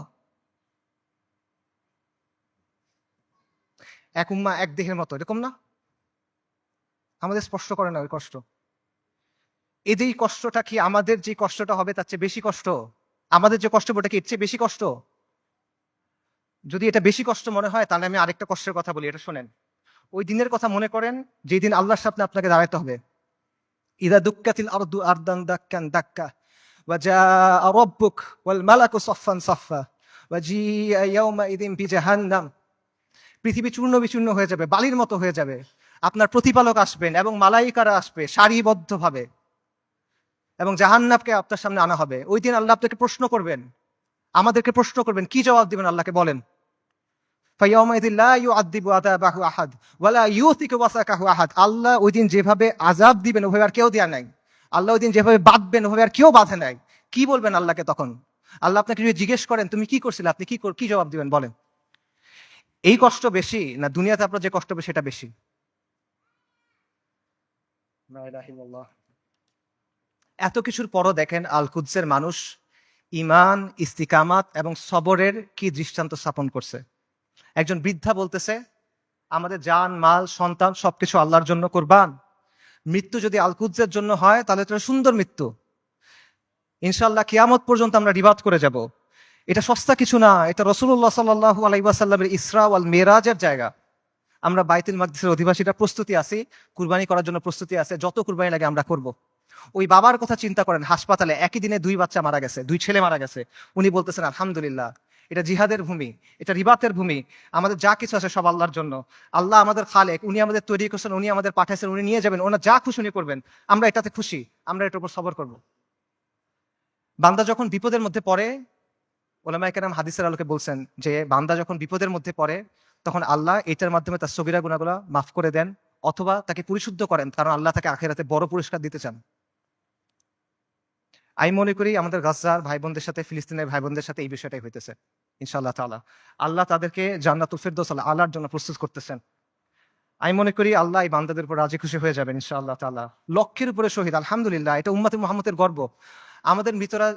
এক উম্মা এক দেহের মতো, এরকম না? আমাদের স্পষ্ট করে না ওই কষ্ট। এই যে কষ্টটা কি আমাদের যে কষ্টটা হবে তার চেয়ে বেশি কষ্ট? আমাদের যে কষ্ট ওটা কি এর চেয়ে বেশি কষ্ট? যদি এটা বেশি কষ্ট মনে হয় তাহলে আমি আরেকটা কষ্টের কথা বলি, এটা শোনেন। ওই দিনের কথা মনে করেন যেই দিন আল্লাহর সামনে আপনাকে দাঁড়াতে হবে। ইদা দুক্কাতিল আরদু আরদান দাক্কান দাক্কা ওয়া জাআ রাব্বুক ওয়াল মালাকু সাফফান সাফফা ওয়া জিআ ইয়াওমাইযিন বিজাহান্নাম। পৃথিবী চূর্ণ বিচূর্ণ হয়ে যাবে, বালির মতো হয়ে যাবে। আপনার প্রতিপালক আসবেন এবং মালাইকারা আসবে সারিবদ্ধভাবে, এবং জাহান্নামকে আপনার সামনে আনা হবে। ওই দিন আল্লাহ আপনাকে প্রশ্ন করবেন, আমাদেরকে প্রশ্ন করবেন, কি জবাব দিবেন আল্লাহকে বলেন? ফায়াউমাইযিন লা ইউআযযিবু আযাবাহু আহাদ ওয়া লা ইউসিকু ওয়াসাকাহু আহাদ। আল্লাহ ওই দিন যেভাবে আযাব দিবেন ওভাবে আর কেউ দেয়া নাই। আল্লাহ ওই দিন যেভাবে বাঁধবেন ওভাবে আর কেউ বাঁধে নাই। কি বলবেন আল্লাহকে তখন? আল্লাহ আপনাকে যদি জিজ্ঞেস করেন তুমি কি করছিলে, আপনি কি জবাব দিবেন বলেন? এই কষ্ট বেশি না দুনিয়াতে আপনার যে কষ্ট হবে সেটা বেশি? লা ইলাহা ইল্লাল্লাহ। এত কিছুর পরও দেখেন আল কুদসের মানুষ ঈমান, ইস্তিকামাত এবং সবরের কি দৃষ্টান্ত স্থাপন করছে। একজন বৃদ্ধা বলতেছে আমাদের জান মাল সন্তান সবকিছু আল্লাহর জন্য কোরবান। মৃত্যু যদি আল কুদসের জন্য হয় তাহলে তো সুন্দর মৃত্যু, ইনশাআল্লাহ কিয়ামত পর্যন্ত আমরা রিবাদ করে যাব। এটা সস্তা কিছু না, এটা রাসূলুল্লাহ সাল্লাল্লাহু আলাইহি ওয়াসাল্লামের ইসরা ওয়াল মিরাজের জায়গা। আমরা বাইতুল মাকদিসের অধিবাসীরা প্রস্তুতি আছি, কুরবানি করার জন্য প্রস্তুতি আছে, যত কুরবানি লাগে আমরা করব। ওই বাবার কথা চিন্তা করেন, হাসপাতালে একই দিনে 2 বাচ্চা মারা গেছে, 2 ছেলে মারা গেছে। উনি বলতেছেন আলহামদুলিল্লাহ, এটা জিহাদের ভূমি, এটা রিবাতের ভূমি, আমাদের যা কিছু আছে সব আল্লাহর জন্য। আল্লাহ আমাদের খালেক, উনি আমাদের তৈরি করছেন, উনি আমাদের পাঠাইছেন, উনি নিয়ে যাবেন, ওনার যা খুশি উনি করবেন, আমরা এটাতে খুশি, আমরা এটার উপর সবর করব। বান্দা যখন বিপদের মধ্যে পড়ে, ওলামায়ে কেরাম হাদিসের আলোকে বলছেন যে বান্দা যখন বিপদের মধ্যে পড়ে তখন আল্লাহ এটার মাধ্যমে তার সগীরা গুনাহগুলো মাফ করে দেন, অথবা তাকে পরিশুদ্ধ করেন, কারণ আল্লাহ তাকে আখিরাতে বড় পুরস্কার দিতে চান। আমি মনে করি আমাদের গাজার ভাই বোনদের সাথে, ফিলিস্তিনের ভাই বোনদের সাথে এই বিষয়টাই হইতেছে। ইনশাআল্লাহ তাআলা আল্লাহ তাদেরকে জান্নাতুল ফিরদৌস আলার জন্য প্রস্তুত করতেছেন। আমি মনে করি আল্লাহ এই বান্দাদের উপর রাজি খুশি হয়ে যাবেন ইনশাআল্লাহ তাআলা। লক্ষের উপরে শহীদ, আলহামদুলিল্লাহ, এটা উম্মতে মুহাম্মদের গর্ব। আমাদের মৃতরা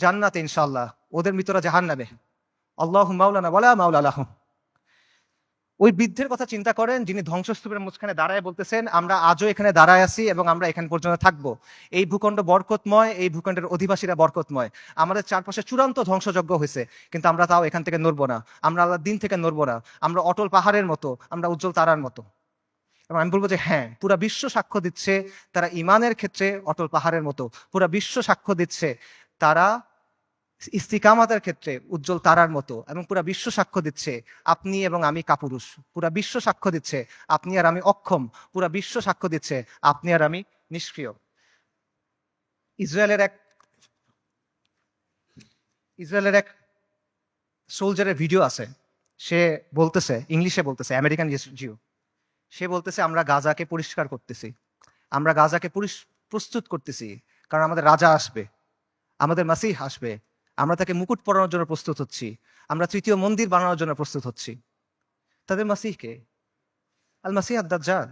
জান্নাতে ইনশাআল্লাহ, ওদের মৃতরা জাহান্নামে। আল্লাহু মাওলানা ওয়ালা মাওলা লাহুম। ওই বৃদ্ধের কথা চিন্তা করেন যিনি ধ্বংসস্তূপের মাঝখানে দাঁড়ায় বলতেছেন আমরা আজও এখানে দাঁড়ায় আছি এবং আমরা এখানে পর্যন্ত থাকবো। এই ভূখণ্ড বরকতময়, এই ভূখণ্ডের অধিবাসীরা বরকতময়। আমাদের চারপাশে চূড়ান্ত ধ্বংসযজ্ঞ হয়েছে, কিন্তু আমরা তাও এখান থেকে নড়বো না, আমরা আল্লাহর দিন থেকে নড়বো না। আমরা অটল পাহাড়ের মতো, আমরা উজ্জ্বল তারার মতো। এবং আমি বলবো যে হ্যাঁ, পুরা বিশ্ব সাক্ষ্য দিচ্ছে তারা ইমানের ক্ষেত্রে অটল পাহাড়ের মতো। পুরা বিশ্ব সাক্ষ্য দিচ্ছে তারা ইস্তিকামাতের ক্ষেত্রে উজ্জ্বল তারার মতো, এবং পুরা বিশ্ব সাক্ষ্য দিচ্ছে আপনি এবং আমি কাপুরুষ। পুরা বিশ্ব সাক্ষ্য দিচ্ছে আপনি আর আমি অক্ষম। পুরা বিশ্ব সাক্ষ্য দিচ্ছে আপনি আর আমি নিষ্ক্রিয়। ইসরায়েলের এক ইসরায়েলের এক সোলজারের ভিডিও আছে, সে বলতেছে, ইংলিশে বলতেছে, আমেরিকান জিও। সে বলতেছে আমরা গাজাকে পরিষ্কার করতেছি, আমরা গাজাকে প্রস্তুত করতেছি, কারণ আমাদের রাজা আসবে, আমাদের মাসিহ আসবে, আমরা তাকে মুকুট পরানোর জন্য প্রস্তুত হচ্ছি, আমরা তৃতীয় মন্দির বানানোর জন্য প্রস্তুত হচ্ছি। তাদের মাসিহকে আল মাসিহ আদ-দাজ্জাল।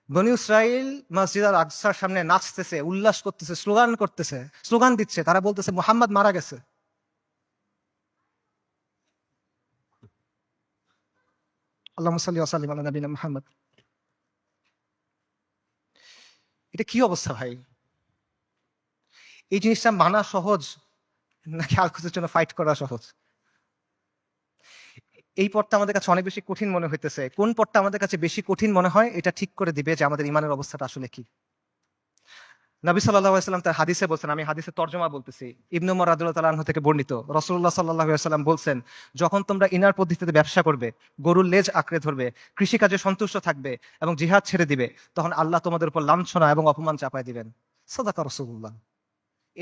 বনী ইসরাইল মসজিদ আল আকসার সামনে নাচতেছে, উল্লাস করতেছে, স্লোগান করতেছে, স্লোগান দিচ্ছে, তারা বলতেছে মুহাম্মদ মারা গেছে। আল্লাহুম্মা সাল্লি ওয়া সাল্লিম আলা নবিয়িনা মুহাম্মদ। এটা কি অবস্থা ভাই? এই জিনিসটা মানা সহজ নাকি আল-কুদসের জন্য ফাইট করা সহজ? এই পথটা আমাদের কাছে অনেক বেশি কঠিন মনে হইতেছে। কোন পথটা আমাদের কাছে বেশি কঠিন মনে হয় এটা ঠিক করে দিবে যে আমাদের ইমানের অবস্থাটা আসলে কি। নবী সাল্লাল্লাহু আলাইহি ওয়াসাল্লাম তার হাদিসে বলছেন, আমি হাদিসের তর্জমা বলতেছি, ইবনে উমর রাদিয়াল্লাহু তাআলা আনহু থেকে বর্ণিত, রাসূলুল্লাহ সাল্লাল্লাহু আলাইহি ওয়াসাল্লাম বলছেন, যখন তোমরা ইনার পদ্ধতিতে ব্যবসা করবে, গরুর লেজ আঁকড়ে ধরবে, কৃষিকাজে সন্তুষ্ট থাকবে এবং জিহাদ ছেড়ে দিবে, তখন আল্লাহ তোমাদের উপর লাঞ্ছনা এবং অপমান চাপায় দিবেন। সাদাকা রাসূলুল্লাহ।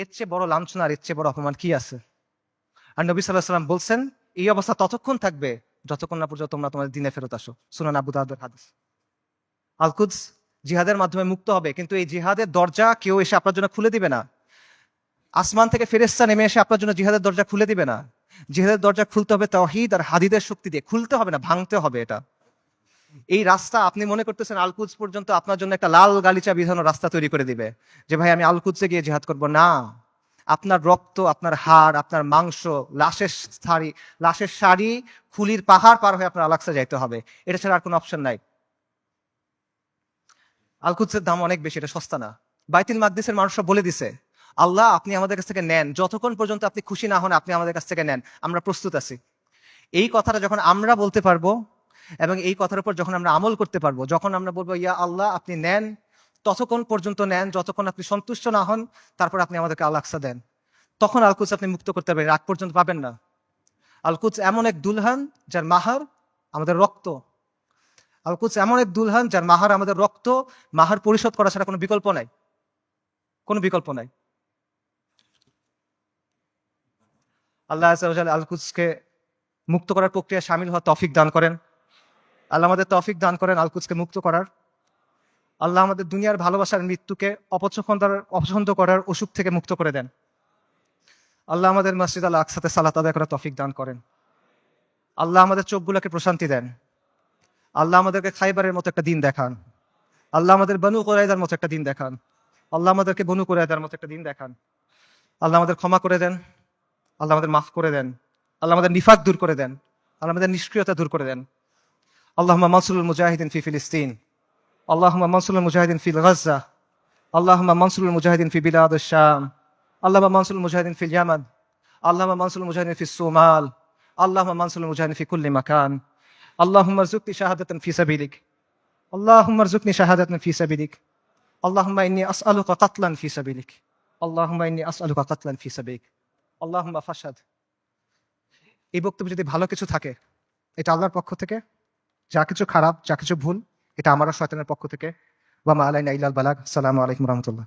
এর চেয়ে বড় লাঞ্ছনা আর এর চেয়ে বড় অপমান কি আছে? আর নবী সাল্লাল্লাহু আলাইহি ওয়াসাল্লাম বলছেন, এই অবস্থা ততক্ষণ থাকবে যতক্ষণ না পর্যন্ত তোমরা তোমাদের দ্বীনে ফেরত আসো। সুনান আবু দাউদের হাদিস। আল কুদস জিহাদের মাধ্যমে মুক্ত হবে, কিন্তু এই জিহাদের দরজা কেউ এসে আপনার জন্য খুলে দিবে না। আসমান থেকে ফেরেশতা নেমে এসে আপনার জন্য জিহাদের দরজা খুলে দিবে না। জিহাদের দরজা খুলতে হবে তাওহীদ আর হাদিদের শক্তি দিয়ে, খুলতে হবে না, ভাঙতে হবে। এটা এই রাস্তা আপনি মনে করতেছেন আল কুদস পর্যন্ত আপনার জন্য একটা লাল গালিচা বিধানো রাস্তা তৈরি করে দিবে যে ভাই আমি আল কুদসে গিয়ে জিহাদ করব। না, আপনার রক্ত, আপনার হাড়, আপনার মাংস, লাশের শাড়ি, খুলির পাহাড় পার হয়ে আপনার আলাক্সা যাইতে হবে। এটা ছাড়া আর কোনো অপশন নাই। আল কুদসের দাম অনেক বেশি, এটা সস্তা না। বাইতুল মাকদিসের মানুষরা বলে দিছে, আল্লাহ আপনি আমাদের কাছ থেকে নেন, যতক্ষণ পর্যন্ত আপনি খুশি না হন আপনি আমাদের কাছ থেকে নেন, আমরা প্রস্তুত আছি। এই কথাটা যখন আমরা বলতে পারবো এবং এই কথার উপর যখন আমরা আমল করতে পারবো, যখন আমরা বলবো ইয়া আল্লাহ আপনি নেন, ততক্ষণ পর্যন্ত নেন যতক্ষণ আপনি সন্তুষ্ট না হন, তারপর আপনি আমাদেরকে আল আকসা দেন, তখন আল কুদস আপনি মুক্ত করতে পারবেন, আগ পর্যন্ত পাবেন না। আল কুদস এমন এক দুলহান যার মাহার আমাদের রক্ত। আল কুদস এমন এক দুলহান যার মাহার আমাদের রক্ত। মাহার পরিশোধ করা ছাড়া কোনো বিকল্প নাই, কোনো বিকল্প নাই। আল্লাহ আযজা ওয়া জাল্লা আল কুদসকে মুক্ত করার প্রক্রিয়ায় শামিল হওয়ার তৌফিক দান করেন। আল্লাহ আমাদের তৌফিক দান করেন আল কুদসকে মুক্ত করার। আল্লাহ আমাদের দুনিয়ার ভালোবাসার মৃত্যুকে অপছন্দ করার অসুখ থেকে মুক্ত করে দেন। আল্লাহ আমাদের মসজিদ আল আকসাতে সালাত আদায় করার তৌফিক দান করেন। আল্লাহ আমাদের চোখগুলোকে প্রশান্তি দেন। আল্লাহ আমাদেরকে খাইবারের মতো একটা দিন দেখান। আল্লাহ আমাদের বনু কুরাইযার মতো একটা দিন দেখান। আল্লাহ আমাদেরকে বনু কুরাইযার মতো একটা দিন দেখান। আল্লাহ আমাদের ক্ষমা করে দেন। আল্লাহ আমাদের মাফ করে দেন। আল্লাহ আমাদের নিফাক দূর করে দেন। আল্লাহ আমাদের নিষ্ক্রিয়তা দূর করে দেন। আল্লাহুম্মা মানসুরুল মুজাহিদিন ফি ফিলিস্তিন। আল্লাহুম্মা মানসুরুল মুজাহিদিন ফি গাজ্জা। আল্লাহুম্মা মানসুরুল মুজাহিদিন ফি বিলাদিশ শাম। আল্লাহুম্মা মানসুরুল মুজাহিদিন ফিল ইয়ামান। আল্লাহুম্মা মানসুরুল মুজাহিদিন ফিস সুমাল। আল্লাহুম্মা মানসুরুল মুজাহিদিন ফি কুল্লি মাকান। আল্লাহুম্মা রযুকনি শাহাদাতান ফি সাবিলিক। আল্লাহুম্মা রযুকনি শাহাদাতান ফি সাবিলিক। আল্লাহুম্মা ইন্নী আসআলুকা কাতলান ফি সাবিলিক। আল্লাহুম্মা ইন্নী আসআলুকা কাতলান ফি সাবিলিক। আল্লাহুম্মা ফাশহাদ। এই বক্তব্যে যদি ভালো কিছু থাকে এটা আল্লাহর পক্ষ থেকে, যা কিছু খারাপ, যা কিছু ভুল এটা আমার আর শয়তানের পক্ষ থেকে। ওয়া মা আলাইনা ইল্লাল বালাগ। আসসালামু আলাইকুম ওয়া রাহমাতুল্লাহ।